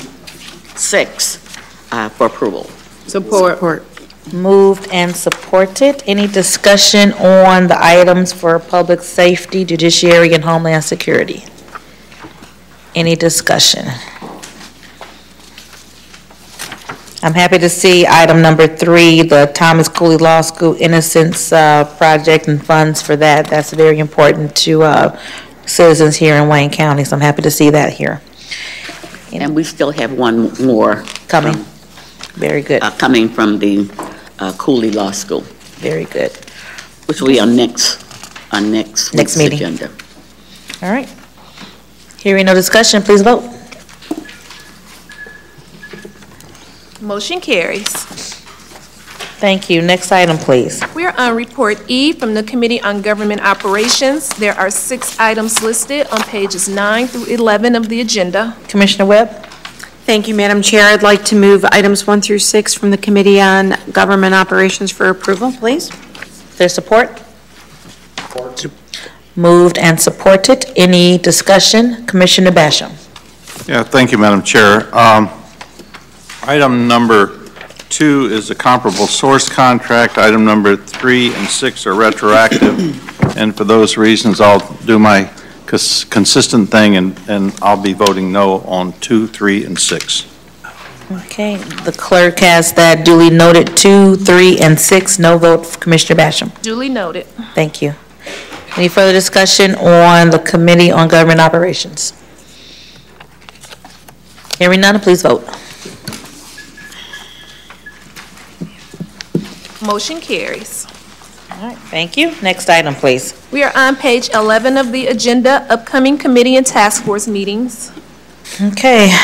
6 for approval. Support. Moved and supported. Any discussion on the items for public safety, judiciary, and homeland security? Any discussion? I'm happy to see item number 3, the Thomas Cooley Law School Innocence Project and funds for that. That's very important to citizens here in Wayne County, so I'm happy to see that here. And we still have one more. Coming. Very good. Coming from the Cooley Law School. Very good. Which will be on next week's meeting. agenda. All right. Hearing no discussion, please vote. Motion carries. Thank you. Next item, please. We are on Report E from the Committee on Government Operations. There are 6 items listed on pages 9 through 11 of the agenda. Commissioner Webb? Thank you, Madam Chair. I'd like to move items 1 through 6 from the Committee on Government Operations for approval, please. There's support? Moved and supported. Any discussion? Commissioner Basham? Yeah, thank you, Madam Chair. Item number 2 is a comparable source contract. Item number 3 and 6 are retroactive. And for those reasons, I'll do my consistent thing and I'll be voting no on 2, 3, and 6. Okay, the clerk has that duly noted. 2, 3, and 6. No vote for Commissioner Basham. Duly noted. Thank you. Any further discussion on the Committee on Government Operations? Hearing none, please vote. Motion carries. All right, thank you. Next item, please. We are on page 11 of the agenda, upcoming committee and task force meetings. Okay,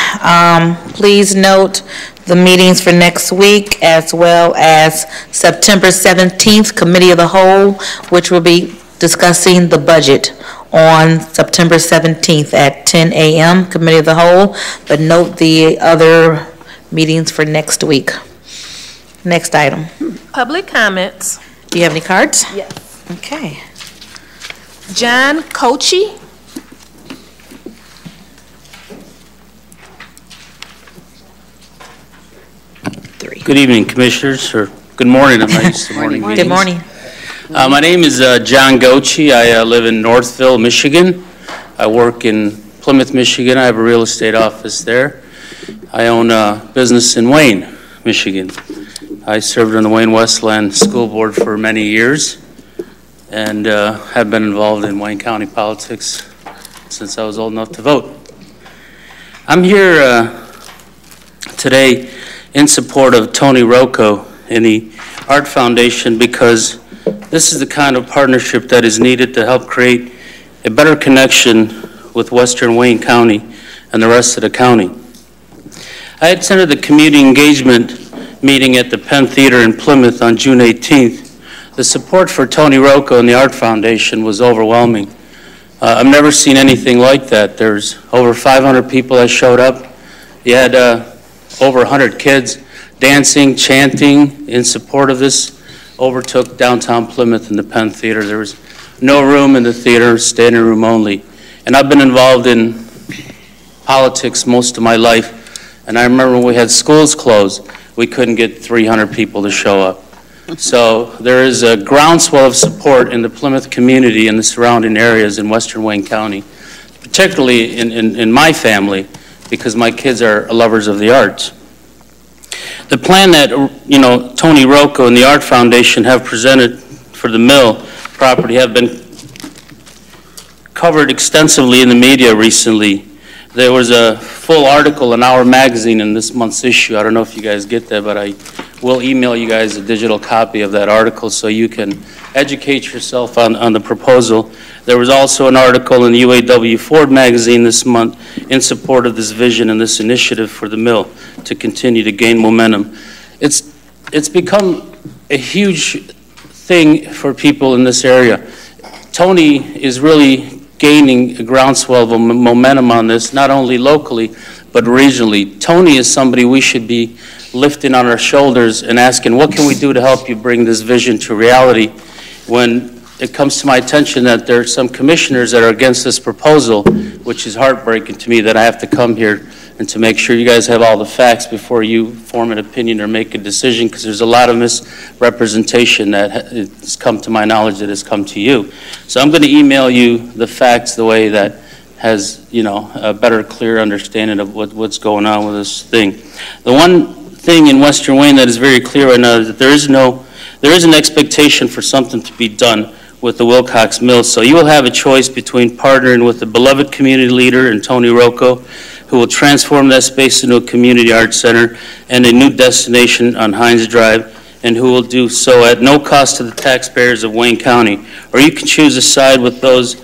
please note the meetings for next week as well as September 17th, Committee of the Whole, which will be discussing the budget on September 17th at 10 a.m., Committee of the Whole, but note the other meetings for next week. Next item. Public comments. Do you have any cards? Yes. Okay. John Kochi. Good evening, Commissioners, or good morning. I'm not used to morning meetings. Good morning. My name is John Gochi. I live in Northville, Michigan. I work in Plymouth, Michigan. I have a real estate office there. I own a business in Wayne, Michigan. I served on the Wayne Westland School Board for many years and have been involved in Wayne County politics since I was old enough to vote. I'm here today in support of Tony Rocco and the Art Foundation because this is the kind of partnership that is needed to help create a better connection with Western Wayne County and the rest of the county. I attended the community engagement meeting at the Penn Theater in Plymouth on June 18th. The support for Tony Rocco and the Art Foundation was overwhelming. I've never seen anything like that. There's over 500 people that showed up. You had over 100 kids dancing, chanting in support of this. Overtook downtown Plymouth and the Penn Theater. There was no room in the theater, standing room only. And I've been involved in politics most of my life. And I remember when we had schools closed, we couldn't get 300 people to show up. So there is a groundswell of support in the Plymouth community and the surrounding areas in Western Wayne County, particularly in my family, because my kids are lovers of the arts. The plan that, Tony Rocco and the Art Foundation have presented for the mill property have been covered extensively in the media recently. There was a full article in Our Magazine in this month's issue. I don't know if you guys get that, but I will email you guys a digital copy of that article so you can educate yourself on the proposal. There was also an article in the UAW Ford magazine this month in support of this vision and this initiative for the mill to continue to gain momentum. It's become a huge thing for people in this area. Tony is really gaining a groundswell of momentum on this, not only locally, but regionally. Tony is somebody we should be lifting on our shoulders and asking, what can we do to help you bring this vision to reality? When it comes to my attention that there are some commissioners that are against this proposal, which is heartbreaking to me that I have to come here and to make sure you guys have all the facts before you form an opinion or make a decision, because there's a lot of misrepresentation that has come to my knowledge that has come to you. So I'm going to email you the facts the way that has, a better, clear understanding of what's going on with this thing. The one thing in Western Wayne that is very clear right now, is that there is an expectation for something to be done with the Wilcox Mill. So you will have a choice between partnering with the beloved community leader and Tony Rocco, who will transform that space into a community arts center and a new destination on Hines Drive, and who will do so at no cost to the taxpayers of Wayne County. Or you can choose a side with those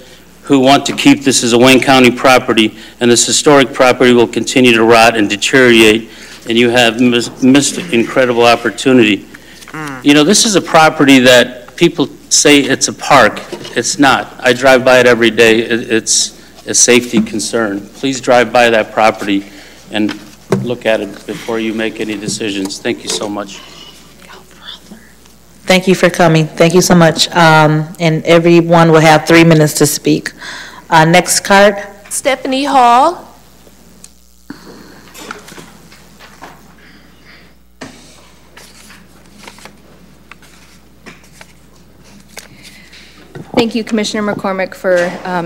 who want to keep this as a Wayne County property, and this historic property will continue to rot and deteriorate, and you have missed an incredible opportunity. You know, this is a property that people say it's a park. It's not. I drive by it every day. It's a safety concern. Please drive by that property and look at it before you make any decisions. Thank you so much. Thank you for coming. Thank you so much. And everyone will have 3 minutes to speak. Next card. Stephanie Hall. Thank you, Commissioner McCormick, for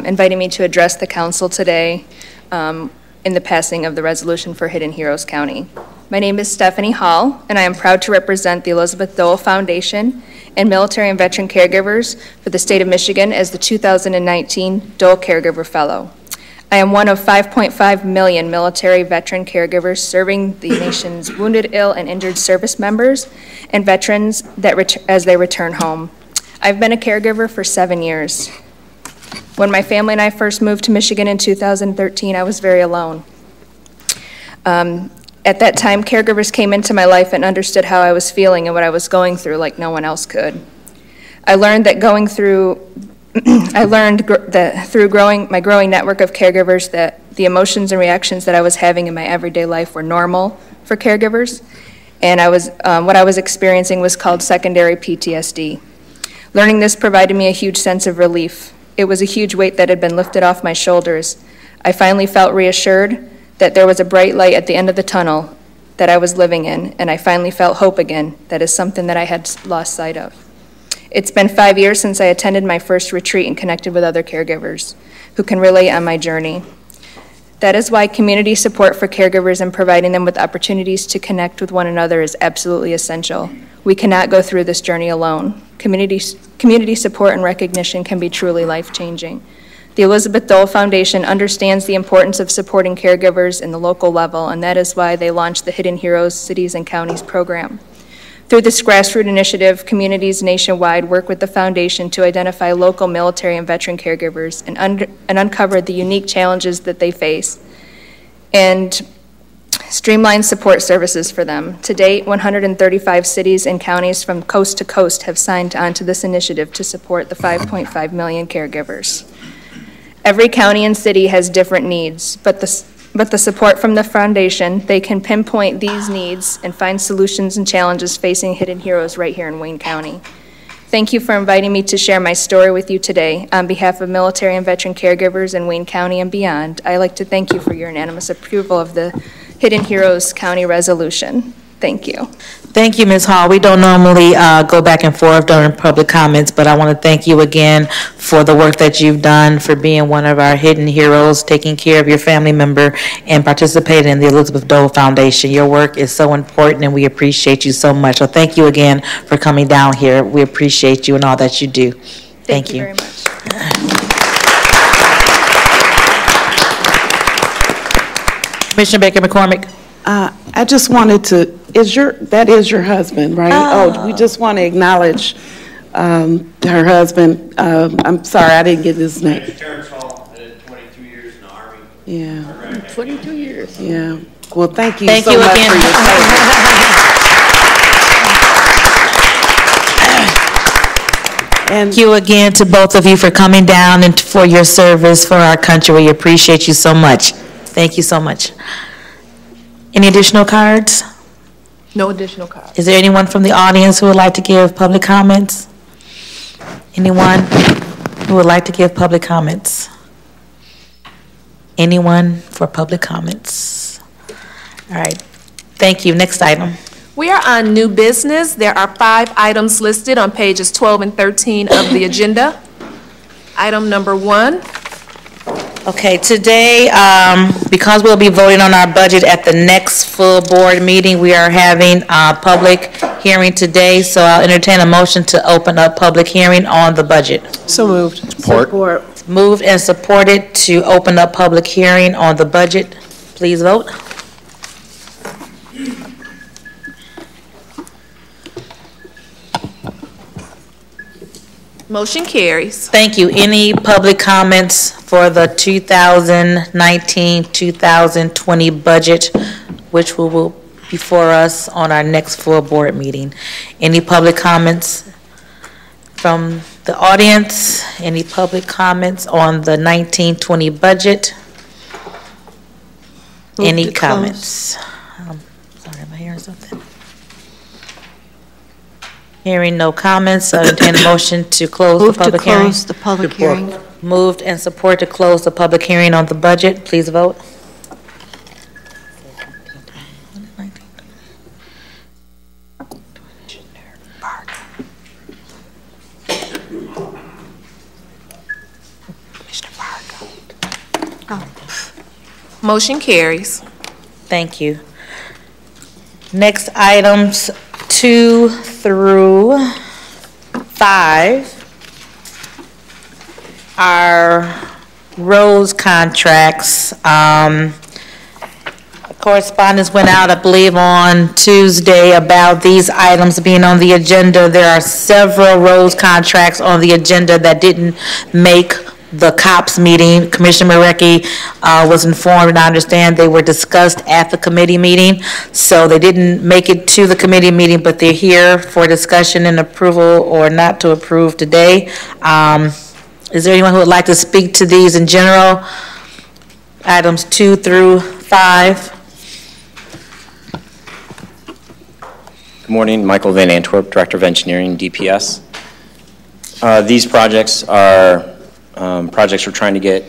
inviting me to address the council today in the passing of the resolution for Hidden Heroes County. My name is Stephanie Hall, and I am proud to represent the Elizabeth Dole Foundation and military and veteran caregivers for the state of Michigan as the 2019 Dole Caregiver Fellow. I am one of 5.5 million military veteran caregivers serving the nation's wounded, ill, and injured service members and veterans as they return home. I've been a caregiver for 7 years. When my family and I first moved to Michigan in 2013, I was very alone. At that time, caregivers came into my life and understood how I was feeling and what I was going through like no one else could. I learned that through my growing network of caregivers that the emotions and reactions that I was having in my everyday life were normal for caregivers, and what I was experiencing was called secondary PTSD. Learning this provided me a huge sense of relief. It was a huge weight that had been lifted off my shoulders. I finally felt reassured that there was a bright light at the end of the tunnel that I was living in, and I finally felt hope again. That is something that I had lost sight of. It's been 5 years since I attended my first retreat and connected with other caregivers who can relate on my journey. That is why community support for caregivers and providing them with opportunities to connect with one another is absolutely essential. We cannot go through this journey alone. Community support and recognition can be truly life-changing. The Elizabeth Dole Foundation understands the importance of supporting caregivers in the local level, and that is why they launched the Hidden Heroes Cities and Counties program. Through this grassroots initiative, communities nationwide work with the foundation to identify local military and veteran caregivers and uncover the unique challenges that they face and streamline support services for them. To date, 135 cities and counties from coast to coast have signed on to this initiative to support the 5.5 million caregivers. Every county and city has different needs, but the support from the foundation, they can pinpoint these needs and find solutions and challenges facing Hidden Heroes right here in Wayne County. Thank you for inviting me to share my story with you today. On behalf of military and veteran caregivers in Wayne County and beyond, I'd like to thank you for your unanimous approval of the Hidden Heroes County resolution. Thank you. Thank you, Ms. Hall. We don't normally go back and forth during public comments, but I want to thank you again for the work that you've done, for being one of our hidden heroes, taking care of your family member, and participating in the Elizabeth Dole Foundation. Your work is so important, and we appreciate you so much. So thank you again for coming down here. We appreciate you and all that you do. Thank you very much. Commissioner Baker McCormick. I just wanted to, that is your husband, right? Oh, we just want to acknowledge her husband. I'm sorry, I didn't get his name. Terrence Hall, I did 22 years in the Army. Yeah. 22 years. Yeah. Well, thank you Thank so you much again. for your service. Thank you again to both of you for coming down and for your service for our country. We appreciate you so much. Thank you so much. Any additional cards? No additional cards. Is there anyone from the audience who would like to give public comments? Anyone who would like to give public comments? Anyone for public comments? All right. Thank you. Next item. We are on new business. There are 5 items listed on pages 12 and 13 of the agenda. Item number 1 Okay, today, because we'll be voting on our budget at the next full board meeting, we are having a public hearing today, so I'll entertain a motion to open up public hearing on the budget. So moved. Support. Moved and supported to open up public hearing on the budget. Please vote. Motion carries. Thank you. Any public comments for the 2019-2020 budget, which will be before us on our next full board meeting? Any public comments from the audience? Any public comments on the 1920 budget? Any comments? Sorry, am I hearing something? Hearing no comments, I entertain a motion to close the public hearing. Move to close the public hearing. Moved and support to close the public hearing on the budget. Please vote. Motion carries. Thank you. Next items 2 through 5 are roads contracts. Correspondence went out, I believe, on Tuesday about these items being on the agenda. There are several roads contracts on the agenda that didn't make the COPS meeting. Commissioner Marecki was informed, and I understand they were discussed at the committee meeting. So they didn't make it to the committee meeting, but they're here for discussion and approval or not to approve today. Is there anyone who would like to speak to these in general? Items 2 through 5. Good morning, Michael Van Antwerp, Director of Engineering, DPS. These projects are projects we're trying to get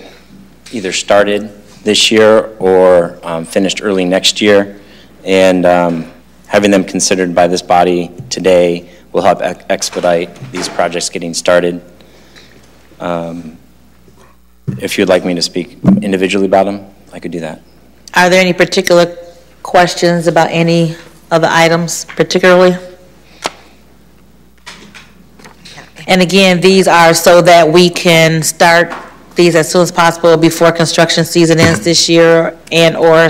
either started this year or finished early next year, and having them considered by this body today will help expedite these projects getting started. If you'd like me to speak individually about them, I could do that. Are there any particular questions about any of the items particularly? And again, these are so that we can start these as soon as possible before construction season ends this year and or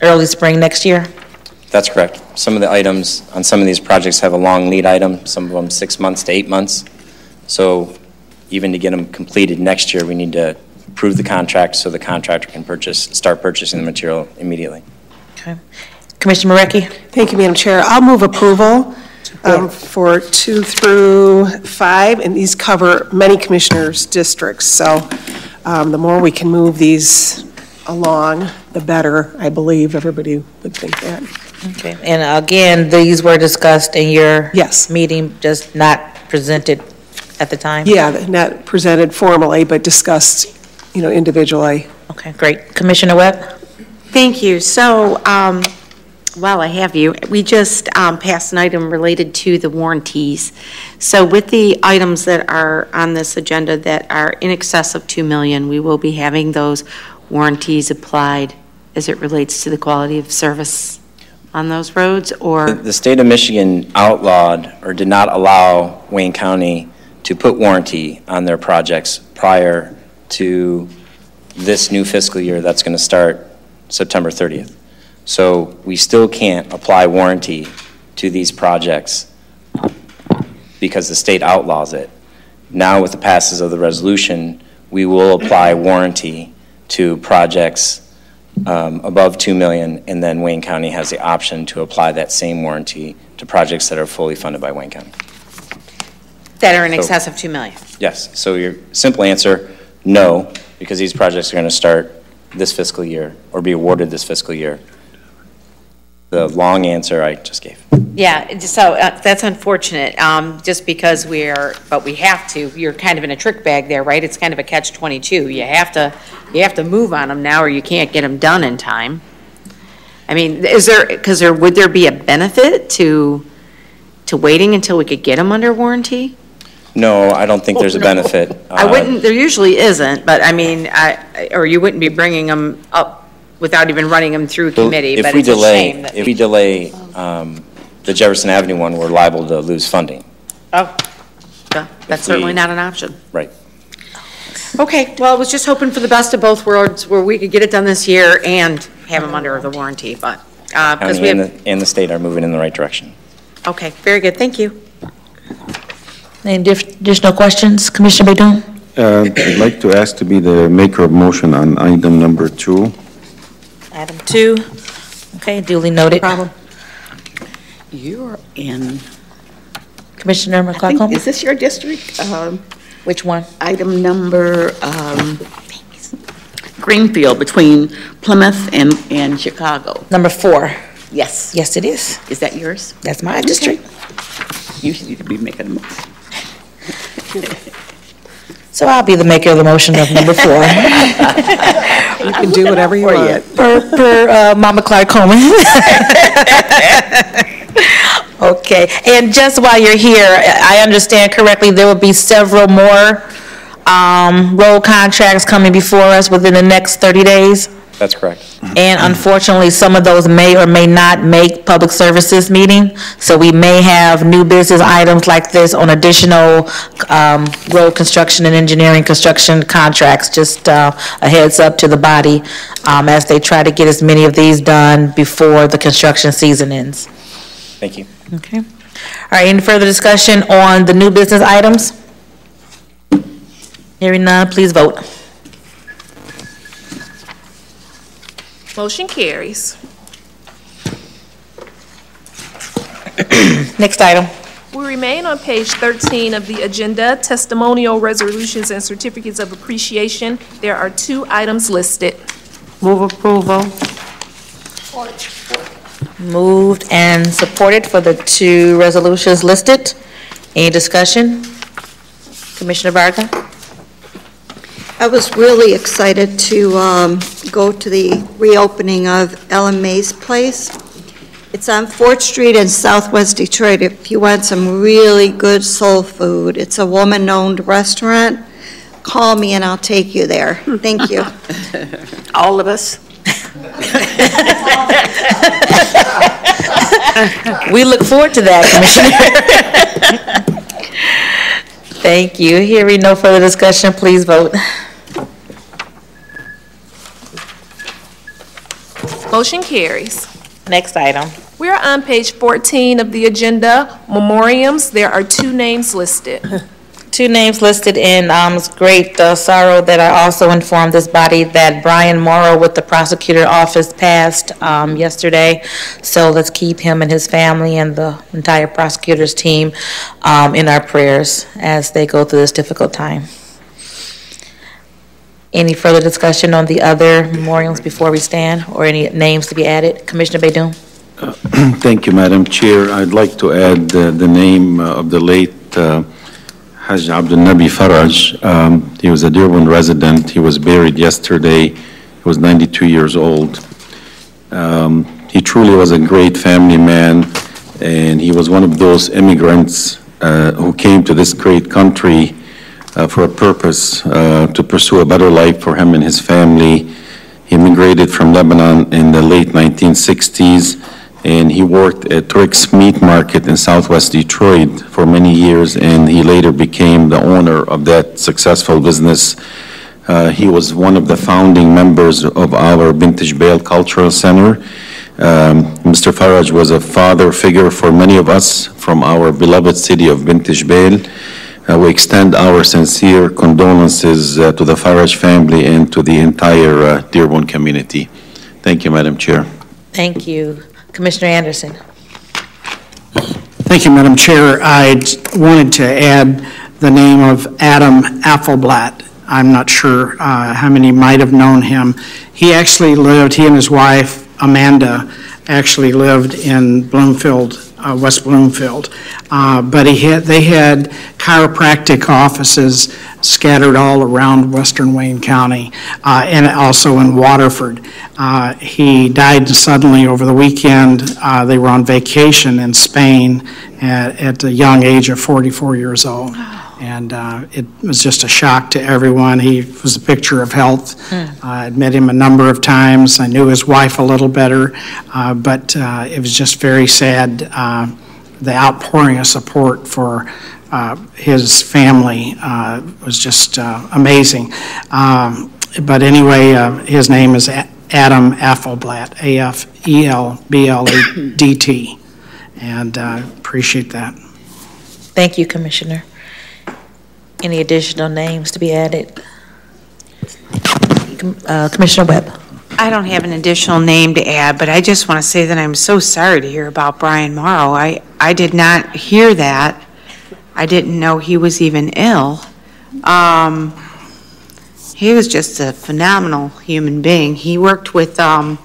early spring next year? That's correct. Some of the items on some of these projects have a long lead item, some of them 6 months to 8 months. So even to get them completed next year, we need to approve the contract so the contractor can start purchasing the material immediately. Okay. Commissioner Marecki? Thank you, Madam Chair. I'll move approval for 2 through 5, and these cover many commissioners' districts. So the more we can move these along, the better. I believe everybody would think that. Okay. And again, these were discussed in your meeting, just not presented at the time? Yeah, not presented formally, but discussed, individually. Okay, great. Commissioner Webb? Thank you. So, while I have you, we just passed an item related to the warranties. So with the items that are on this agenda that are in excess of $2 million, we will be having those warranties applied as it relates to the quality of service on those roads, or? The state of Michigan outlawed or did not allow Wayne County to put warranty on their projects prior to this new fiscal year that's going to start September 30th. So we still can't apply warranty to these projects because the state outlaws it. Now with the passage of the resolution, we will apply warranty to projects above $2 million, and then Wayne County has the option to apply that same warranty to projects that are fully funded by Wayne County. That are in excess of $2 million? Yes. So your simple answer, no, because these projects are going to start this fiscal year or be awarded this fiscal year. The long answer I just gave. Yeah, so that's unfortunate, just because but we have to. You're kind of in a trick bag there, right? It's kind of a catch-22. You have to move on them now, or you can't get them done in time. I mean, would there be a benefit to waiting until we could get them under warranty? No, I don't think there's a benefit. I wouldn't, there usually isn't, but I mean, or you wouldn't be bringing them up without even running them through committee, but it's a shame that. If we delay the Jefferson Avenue one, we're liable to lose funding. Oh, yeah, that's certainly not an option. Right. Okay, well, I was just hoping for the best of both worlds, where we could get it done this year and have them under the warranty, but, because we County have, and the state are moving in the right direction. okay, very good, thank you. Any additional questions? Commissioner Baydun? I'd like to ask to be the maker of motion on item number 2. Item 2. Okay, duly noted. Problem. You're in. Commissioner McClark. Is this your district? Which one? Item number, Greenfield, between Plymouth and Chicago. Number 4. Yes. Yes, it is. Is that yours? That's my district. You need to be making a motion. So I'll be the maker of the motion of number 4. You can do whatever you want. Per Mama Clark Coleman. Okay, and just while you're here, I understand correctly, there will be several more road contracts coming before us within the next 30 days? That's correct. And unfortunately, some of those may or may not make public services meeting, so we may have new business items like this on additional road construction and engineering construction contracts. Just a heads up to the body as they try to get as many of these done before the construction season ends. Thank you. Okay. All right, any further discussion on the new business items? Hearing none, please vote. Motion carries. Next item. We remain on page 13 of the agenda, testimonial resolutions and certificates of appreciation. There are 2 items listed. Move approval. Moved and supported for the 2 resolutions listed. Any discussion? Commissioner Varga? I was really excited to go to the reopening of Ellen May's Place. It's on 4th Street in Southwest Detroit. If you want some really good soul food, it's a woman-owned restaurant. Call me and I'll take you there. Thank you. All of us? We look forward to that, Commissioner. Thank you. Hearing no further discussion, please vote. Motion carries. Next item. We are on page 14 of the agenda, memoriams. There are 2 names listed. 2 names listed in it's great sorrow that I also informed this body that Brian Morrow with the prosecutor office passed yesterday. So let's keep him and his family and the entire prosecutor's team in our prayers as they go through this difficult time. Any further discussion on the other memorials before we stand, or any names to be added? Commissioner Baydun. Thank you, Madam Chair. I'd like to add the name of the late Haj Abdul Nabi Faraj. He was a Dearborn resident. He was buried yesterday. He was 92 years old. He truly was a great family man, and he was one of those immigrants who came to this great country for a purpose, to pursue a better life for him and his family. He immigrated from Lebanon in the late 1960s, and he worked at Rick's Meat Market in Southwest Detroit for many years, and he later became the owner of that successful business. He was one of the founding members of our Vintage Bale Cultural Center. Mr. Faraj was a father figure for many of us from our beloved city of Vintage Bale. We extend our sincere condolences to the Faraj family and to the entire Dearborn community. Thank you, Madam Chair. Thank you. Commissioner Anderson. Thank you, Madam Chair. I wanted to add the name of Adam Apfelblatt. I'm not sure how many might have known him. He and his wife, Amanda, actually lived in Bloomfield, West Bloomfield. But they had chiropractic offices scattered all around western Wayne County and also in Waterford. He died suddenly over the weekend. They were on vacation in Spain at the young age of 44 years old. And it was just a shock to everyone. He was a picture of health. I'd met him a number of times. I knew his wife a little better, but it was just very sad, the outpouring of support for his family was just amazing. But anyway, his name is Adam Affelblatt, A-F-E-L-B-L-A-D-T, and appreciate that. Thank you, Commissioner. Any additional names to be added? Commissioner Webb. I don't have an additional name to add, but I just want to say that I'm so sorry to hear about Brian Morrow. I did not hear that. I didn't know he was even ill. He was just a phenomenal human being. He worked with the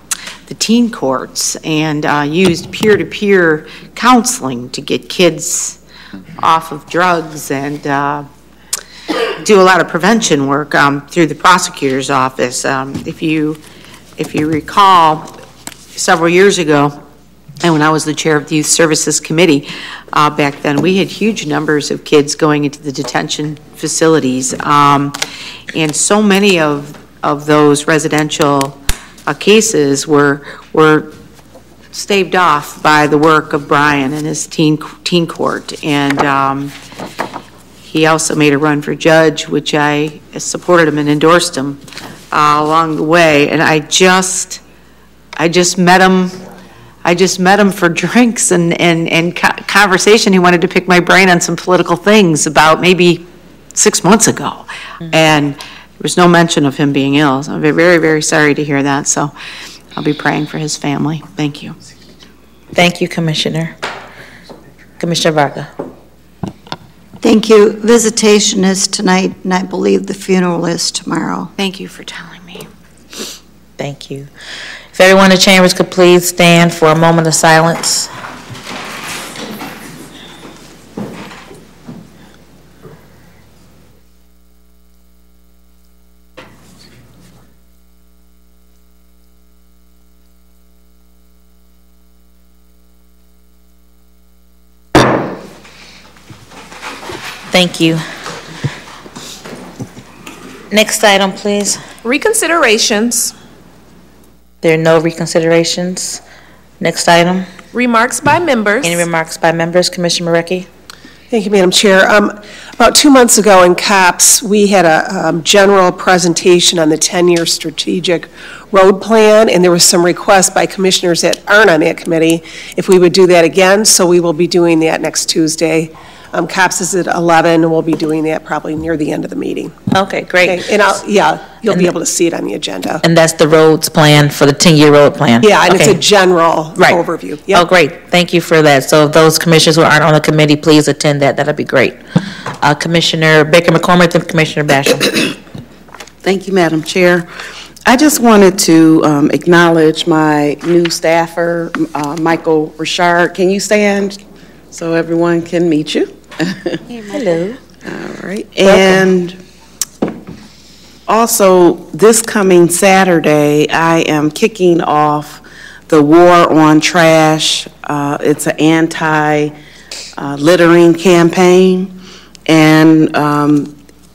teen courts and used peer-to-peer counseling to get kids off of drugs and do a lot of prevention work through the prosecutor's office. If you recall, several years ago, and when I was the chair of the Youth Services Committee back then, we had huge numbers of kids going into the detention facilities. And so many of those residential cases were staved off by the work of Brian and his teen court. And he also made a run for judge, which I supported him and endorsed him along the way. And I just met him. I just met him for drinks and conversation. He wanted to pick my brain on some political things about maybe 6 months ago. And there was no mention of him being ill. So I'm very, very sorry to hear that. So I'll be praying for his family. Thank you. Thank you, Commissioner. Commissioner Varga. Thank you. Visitation is tonight, and I believe the funeral is tomorrow. Thank you for telling me. Thank you. If everyone in the chambers could please stand for a moment of silence. Thank you. Next item, please. Reconsiderations. There are no reconsiderations. Next item. Remarks by members. Any remarks by members? Commissioner Marecki. Thank you, Madam Chair. About 2 months ago in COPS, we had a general presentation on the 10-year strategic road plan, and there was some requests by commissioners that aren't on that committee if we would do that again, so we will be doing that next Tuesday. COPS is at 11, and we'll be doing that probably near the end of the meeting. Okay, great. Okay, and you'll be able to see it on the agenda. And that's the roads plan for the 10-year road plan? Yeah, and okay. It's a general overview. Yep. Oh, great. Thank you for that. So if those commissioners who aren't on the committee, please attend that. That'd be great. Commissioner Baker McCormick and Commissioner Basham. Thank you, Madam Chair. I just wanted to acknowledge my new staffer, Michael Richard. Can you stand so everyone can meet you? Hello. All right. And also, this coming Saturday, I am kicking off the War on Trash. It's an anti-littering campaign, and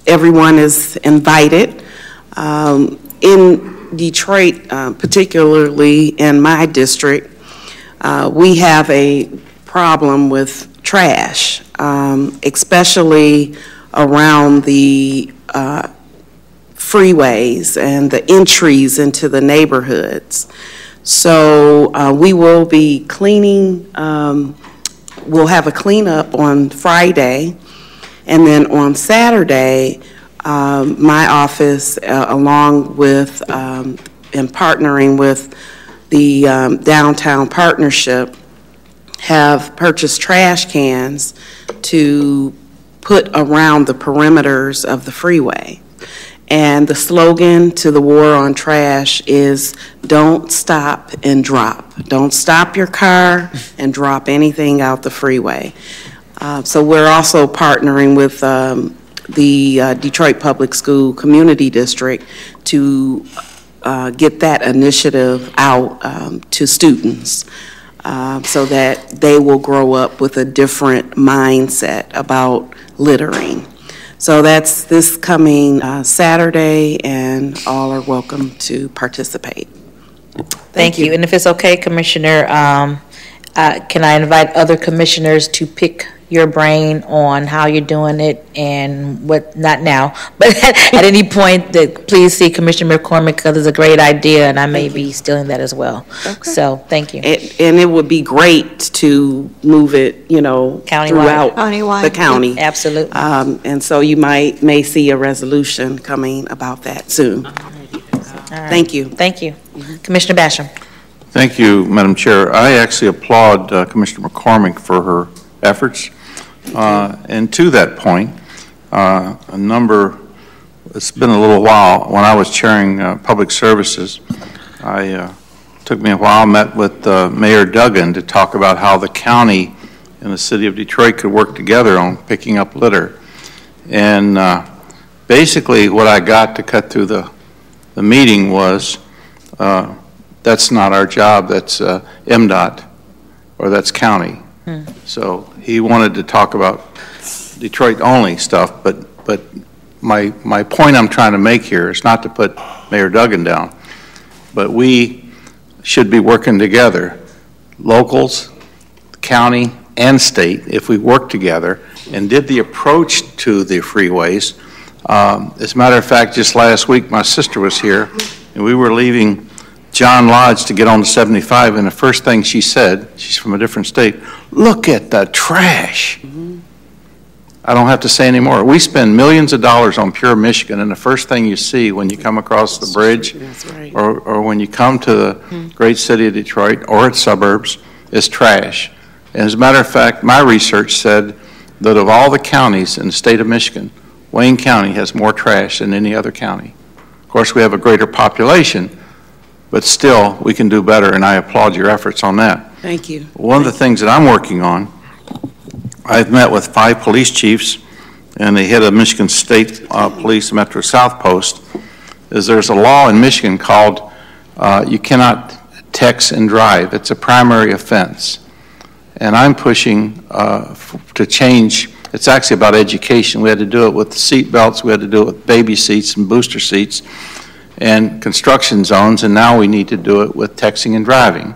everyone is invited. In Detroit, particularly in my district, we have a problem with trash, especially around the freeways and the entries into the neighborhoods. So we will be cleaning, we'll have a cleanup on Friday, and then on Saturday, my office, along with and partnering with the Downtown Partnership, have purchased trash cans to put around the perimeters of the freeway. And the slogan to the War on Trash is, don't stop and drop. Don't stop your car and drop anything out the freeway. So we're also partnering with the Detroit Public School Community District to get that initiative out to students. So that they will grow up with a different mindset about littering. So that's this coming Saturday, and all are welcome to participate. Thank you. And if it's okay, Commissioner, can I invite other commissioners to pick your brain on how you're doing it and what, not now, but at any point, that please see Commissioner McCormick, because it's a great idea, and I may be stealing that as well. Okay. So, thank you. And it would be great to move it, you know, throughout the county. Absolutely. And so you may see a resolution coming about that soon. All right. Thank you. Thank you. Commissioner Basham. Thank you, Madam Chair. I actually applaud Commissioner McCormick for her efforts. And to that point, it's been a little while, when I was chairing Public Services, took me a while, met with Mayor Duggan to talk about how the county and the city of Detroit could work together on picking up litter. And basically what I got to cut through the meeting was, that's not our job, that's MDOT, or that's county. So he wanted to talk about Detroit-only stuff, but my point I'm trying to make here is not to put Mayor Duggan down, but we should be working together, locals, county, and state, if we work together and did the approach to the freeways. As a matter of fact, just last week, my sister was here, and we were leaving John Lodge to get on to 75, and the first thing she said, she's from a different state, look at the trash. I don't have to say any more. We spend millions of dollars on Pure Michigan, and the first thing you see when you come across the bridge or when you come to the great city of Detroit or its suburbs is trash. And as a matter of fact, my research said that of all the counties in the state of Michigan, Wayne County has more trash than any other county. Of course, we have a greater population, but still, we can do better, and I applaud your efforts on that. Thank you. One of the things that I'm working on, I've met with 5 police chiefs and the head of Michigan State Police Metro South Post, is there's a law in Michigan called you cannot text and drive. It's a primary offense. And I'm pushing to change. It's actually about education. We had to do it with seat belts. We had to do it with baby seats and booster seats and construction zones, and now we need to do it with texting and driving.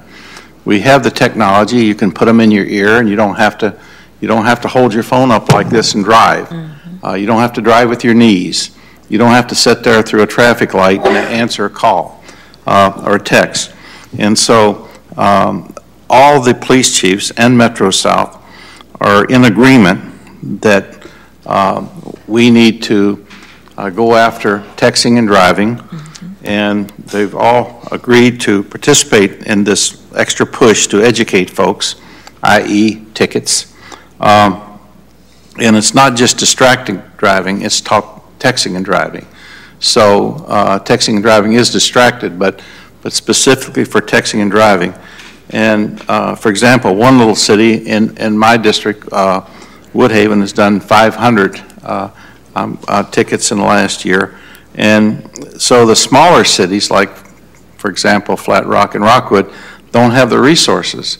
We have the technology. You can put them in your ear, and you don't have to hold your phone up like this and drive. You don't have to drive with your knees. You don't have to sit there through a traffic light and answer a call or a text. And so all the police chiefs and Metro South are in agreement that we need to go after texting and driving, and they've all agreed to participate in this extra push to educate folks, i.e. tickets. And it's not just distracting driving, it's texting and driving. So texting and driving is distracted, but specifically for texting and driving. And for example, one little city in my district, Woodhaven, has done 500 tickets in the last year. And so the smaller cities, like, for example, Flat Rock and Rockwood, don't have the resources.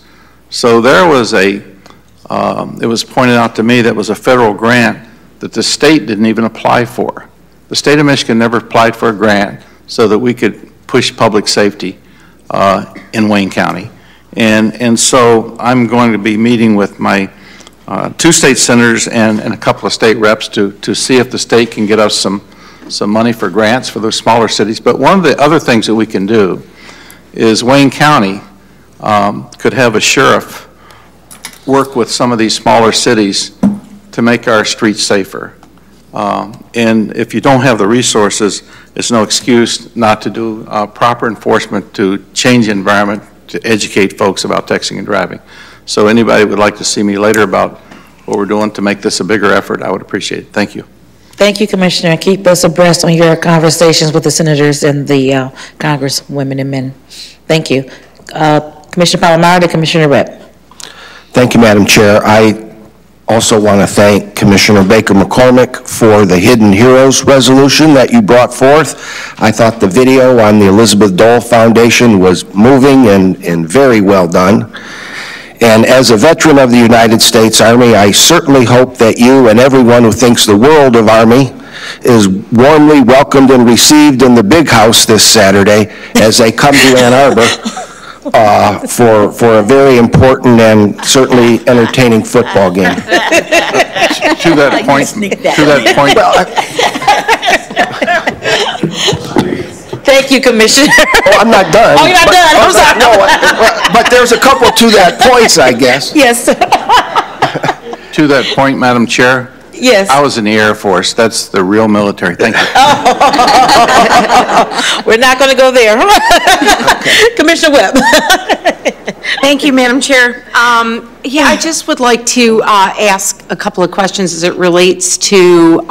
So there was it was pointed out to me that was a federal grant that the state didn't even apply for. The state of Michigan never applied for a grant so that we could push public safety in Wayne County. And so I'm going to be meeting with my 2 state senators and a couple of state reps to see if the state can get us some money for grants for those smaller cities. But one of the other things that we can do is Wayne County could have a sheriff work with some of these smaller cities to make our streets safer. And if you don't have the resources, it's no excuse not to do proper enforcement to change the environment, to educate folks about texting and driving. So anybody would like to see me later about what we're doing to make this a bigger effort, I would appreciate it. Thank you. Thank you, Commissioner. Keep us abreast on your conversations with the senators and the congresswomen and men. Thank you. Commissioner Palomar, Commissioner Rep. Thank you, Madam Chair. I also want to thank Commissioner Baker McCormick for the Hidden Heroes resolution that you brought forth. I thought the video on the Elizabeth Dole Foundation was moving and very well done. And as a veteran of the United States Army, I certainly hope that you and everyone who thinks the world of Army is warmly welcomed and received in the big house this Saturday as they come to Ann Arbor for a very important and certainly entertaining football game. To that point, Thank you, Commissioner. Oh, I'm not done. Oh, you're not done. I'm sorry. No, but there's a couple to that points, I guess. Yes. To that point, Madam Chair, Yes. I was in the Air Force. That's the real military. Thank you. We're not going to go there. Commissioner Webb. Thank you, Madam Chair. Yeah, I just would like to ask a couple of questions as it relates to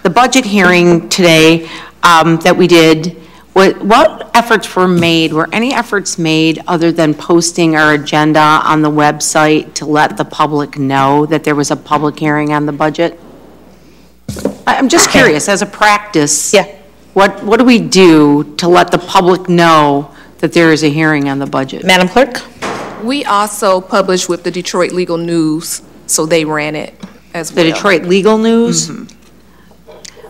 the budget hearing today that we did. What efforts were made? Were any efforts made other than posting our agenda on the website to let the public know that there was a public hearing on the budget? I'm just curious, as a practice, what do we do to let the public know that there is a hearing on the budget? Madam Clerk? We also published with the Detroit Legal News, so they ran it as well. The Detroit Legal News? Mm-hmm.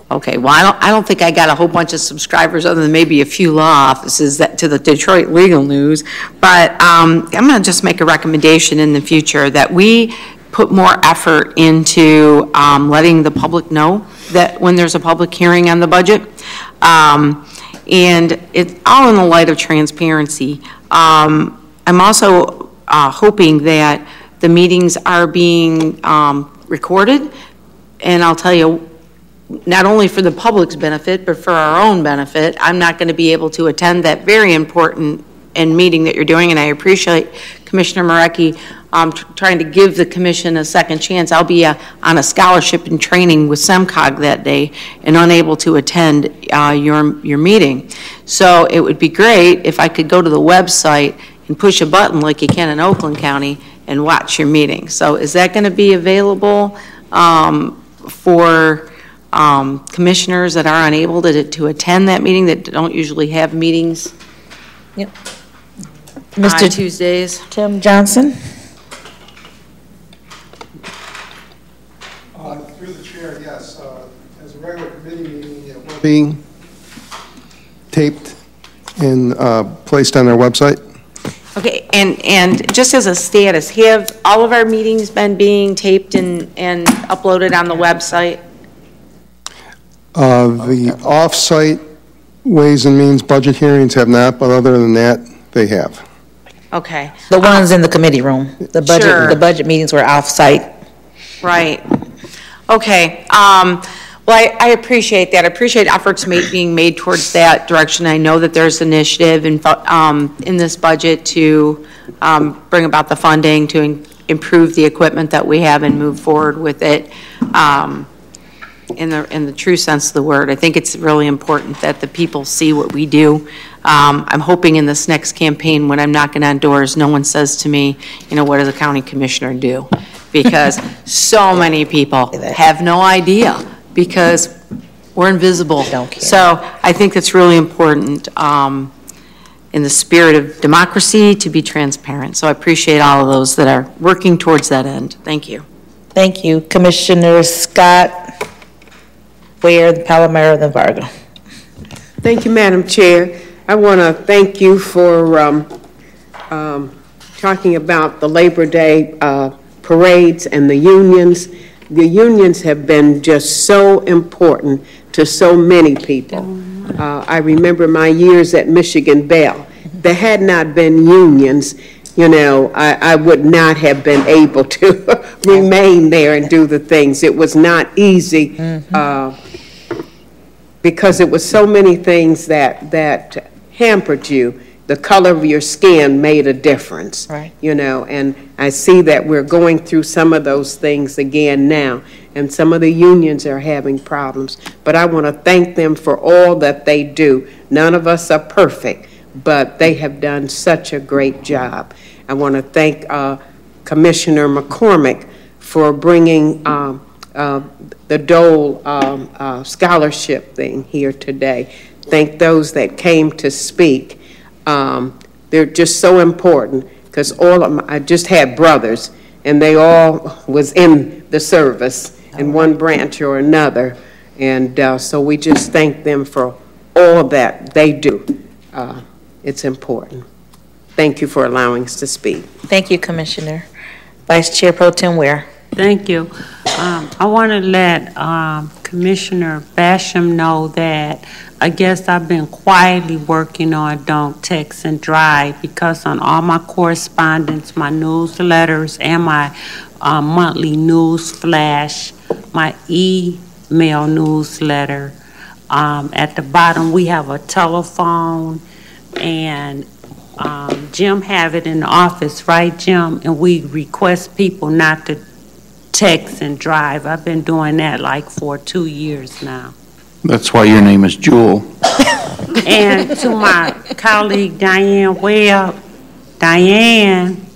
Okay, well, I don't think I got a whole bunch of subscribers other than maybe a few law offices to the Detroit Legal News, but I'm going to just make a recommendation in the future that we put more effort into letting the public know that when there's a public hearing on the budget, and it's all in the light of transparency. I'm also hoping that the meetings are being recorded, and I'll tell you, not only for the public's benefit, but for our own benefit. I'm not going to be able to attend that very important meeting that you're doing, and I appreciate Commissioner Marecki trying to give the commission a second chance. I'll be on a scholarship and training with SEMCOG that day and unable to attend your meeting. So it would be great if I could go to the website and push a button like you can in Oakland County and watch your meeting. So is that going to be available for commissioners that are unable to attend that meeting, that don't usually have meetings? Yep. On Tuesdays. Tim Johnson. Through the chair, yes. As a regular committee meeting, it will be taped and placed on our website. Okay, and just as a status, have all of our meetings been being taped and uploaded on the website? The off-site Ways and Means budget hearings have not, but other than that, they have. Okay. The ones in the committee room. The budget, Sure. the budget meetings were off-site. Right. Okay. Well, I appreciate that. I appreciate efforts being made towards that direction. I know that there's initiative in this budget to bring about the funding to improve the equipment that we have and move forward with it. In the true sense of the word, I think it's really important that the people see what we do. I'm hoping in this next campaign, when I'm knocking on doors, no one says to me, what does a county commissioner do? Because so many people have no idea because we're invisible. So I think that's really important in the spirit of democracy to be transparent. So I appreciate all of those that are working towards that end. Thank you. Thank you. Commissioner Scott, Ware, Palomero, then Varga. Thank you, Madam Chair. I want to thank you for talking about the Labor Day parades and the unions. The unions have been just so important to so many people. I remember my years at Michigan Bell. There had not been unions, I would not have been able to remain there and do the things. It was not easy because it was so many things that hampered you. The color of your skin made a difference, right. And I see that we're going through some of those things again now, and some of the unions are having problems. But I want to thank them for all that they do. None of us are perfect, but they have done such a great job. I want to thank Commissioner McCormick for bringing the Dole scholarship thing here today. Thank those that came to speak. They're just so important because all of I just had brothers, and they all was in the service in one branch or another. And so we just thank them for all that they do. It's important. Thank you for allowing us to speak. Thank you, Commissioner. Vice Chair Pro Tem Ware. Thank you. I want to let Commissioner Basham know that I guess I've been quietly working on Don't Text and Drive, because on all my correspondence, my newsletters, and my monthly news flash, my email newsletter, at the bottom we have a telephone, and Jim have it in the office, right, Jim? And we request people not to text and drive. I've been doing that like for 2 years now. That's why your name is Jewel. And to my colleague Diane Webb, Diane,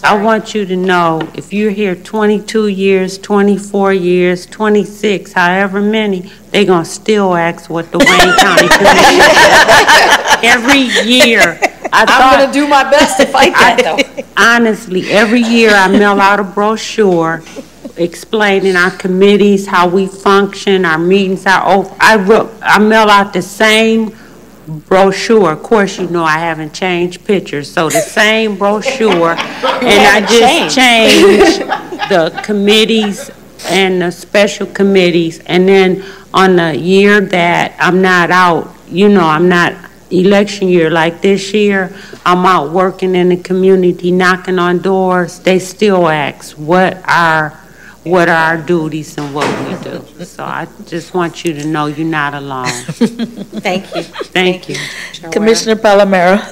I want you to know, if you're here 22 years, 24 years, 26, however many, they're going to still ask what the Wayne County Commission is. Every year. I'm going to do my best to fight that, though. Honestly, every year I mail out a brochure explaining our committees, how we function, our meetings, I mail out the same brochure. Of course, you know I haven't changed pictures, so the same brochure, and I just changed the committees and the special committees, and then on the year that I'm not out, you know, I'm not election year like this year, I'm out working in the community, knocking on doors. They still ask what are our duties and what we do. So I just want you to know you're not alone. Thank you. Thank you. Commissioner Palomero.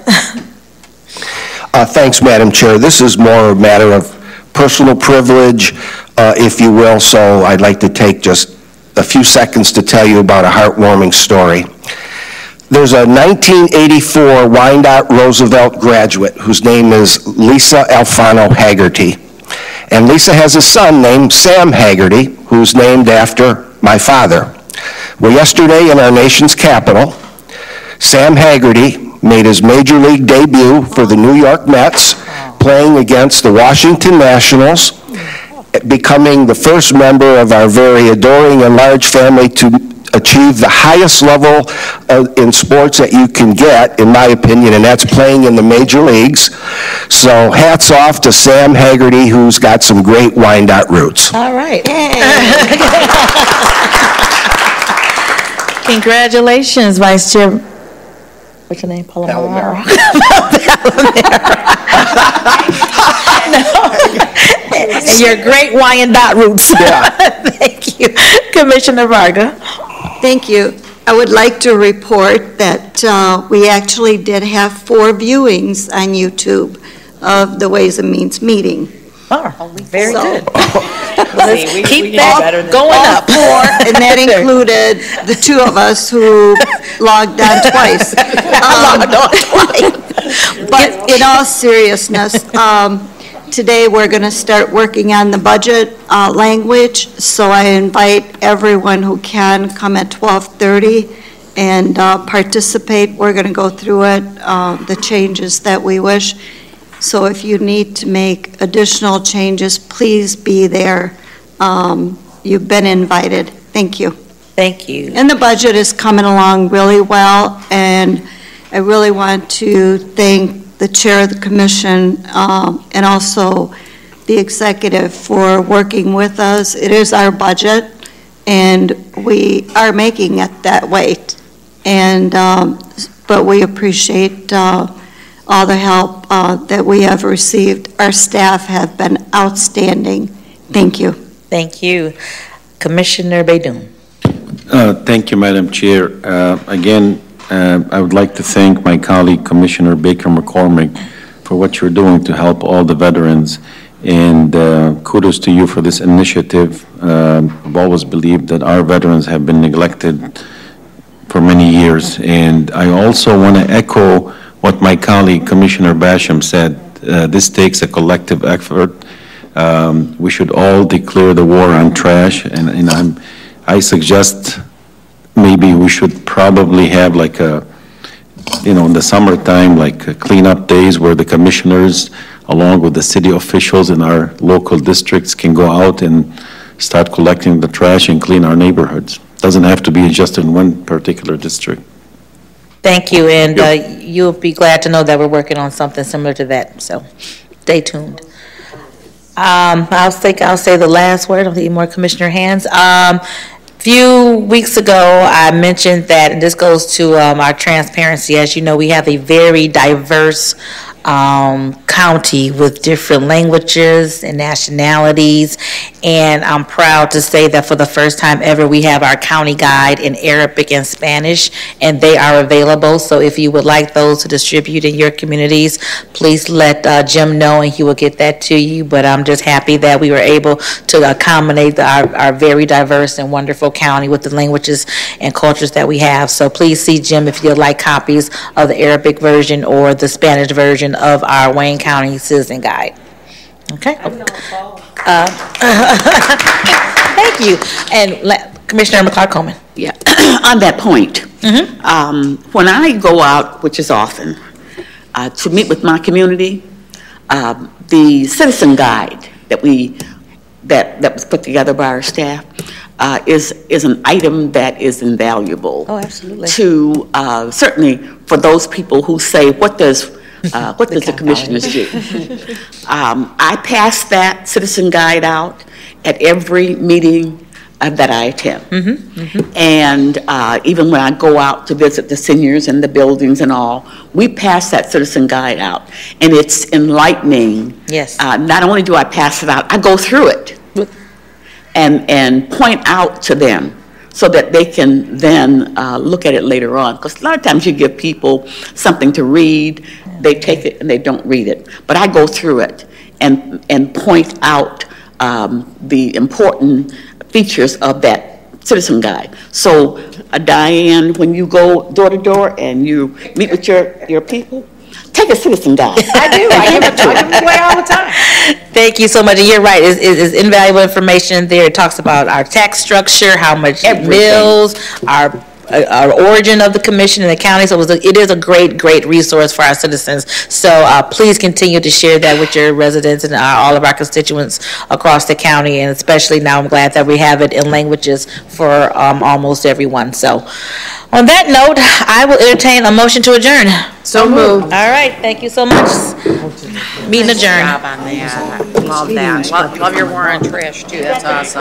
Thanks, Madam Chair. This is more a matter of personal privilege, if you will, so I'd like to take just a few seconds to tell you about a heartwarming story. There's a 1984 Wyandotte Roosevelt graduate whose name is Lisa Alfano Haggerty. And Lisa has a son named Sam Haggerty, who's named after my father. Well, yesterday in our nation's capital, Sam Haggerty made his major league debut for the New York Mets, playing against the Washington Nationals, becoming the first member of our very adoring and large family to achieve the highest level in sports that you can get, in my opinion, and that's playing in the major leagues. So hats off to Sam Haggerty, who's got some great Wyandotte roots. All right. Congratulations, Vice Chair. What's your name? Palomero. And your great Wyandotte roots. Yeah. Thank you. Commissioner Varga. Thank you. I would like to report that we actually did have 4 viewings on YouTube of the Ways and Means meeting. Oh, very good. Let's keep that going up. 4, and that included the 2 of us who logged on twice. But in all seriousness, today we're going to start working on the budget language, so I invite everyone who can come at 12:30 and participate. We're going to go through it, the changes that we wish. So if you need to make additional changes, please be there. You've been invited. Thank you. Thank you. And the budget is coming along really well, and I really want to thank the chair of the commission and also the executive for working with us. It is our budget, and we are making it that way. And but we appreciate all the help that we have received. Our staff have been outstanding. Thank you. Thank you. Commissioner Baidoon. Thank you, Madam Chair. Again, I would like to thank my colleague, Commissioner Baker McCormick, for what you're doing to help all the veterans. And kudos to you for this initiative. I've always believed that our veterans have been neglected for many years. And I also want to echo what my colleague, Commissioner Basham, said. This takes a collective effort. We should all declare the war on trash. And I suggest maybe we should probably have like a, in the summertime, like cleanup days where the commissioners along with the city officials in our local districts, can go out and start collecting the trash and clean our neighborhoods. Doesn't have to be just in one particular district. Thank you, and you'll be glad to know that we're working on something similar to that, so stay tuned. I'll say the last word. I don't need more commissioner hands. Few weeks ago, I mentioned that, and this goes to our transparency. As you know, we have a very diverse county with different languages and nationalities, and I'm proud to say that for the first time ever, we have our county guide in Arabic and Spanish, and they are available. So if you would like those to distribute in your communities, please let Jim know and he will get that to you. But I'm just happy that we were able to accommodate our very diverse and wonderful county with the languages and cultures that we have. So please see Jim if you'd like copies of the Arabic version or the Spanish version of our Wayne County Citizen Guide. Okay. Thank you. And Commissioner McClark-Coleman. Yeah, on that point, when I go out, which is often, to meet with my community, the Citizen Guide that was put together by our staff is an item that is invaluable. Oh, absolutely. To certainly for those people who say, what does the commissioners do? I pass that Citizen Guide out at every meeting that I attend. And even when I go out to visit the seniors and the buildings and all, we pass that Citizen Guide out. And it's enlightening. Yes. Not only do I pass it out, I go through it and point out to them so that they can then look at it later on. Because a lot of times you give people something to read, they take it and they don't read it. But I go through it and point out the important features of that Citizen Guide. So Diane, when you go door to door and you meet with your people, take a Citizen Guide. I do. I give it away all the time. Thank you so much. And you're right. It's invaluable information there. It talks about our tax structure, how much mills, our origin of the commission and the county. So it is a great resource for our citizens. So please continue to share that with your residents and all of our constituents across the county. And especially now, I'm glad that we have it in languages for almost everyone. So on that note, I will entertain a motion to adjourn. So moved. All right. Thank you so much. Meeting adjourned. Love that. Love your war on trash too. That's awesome.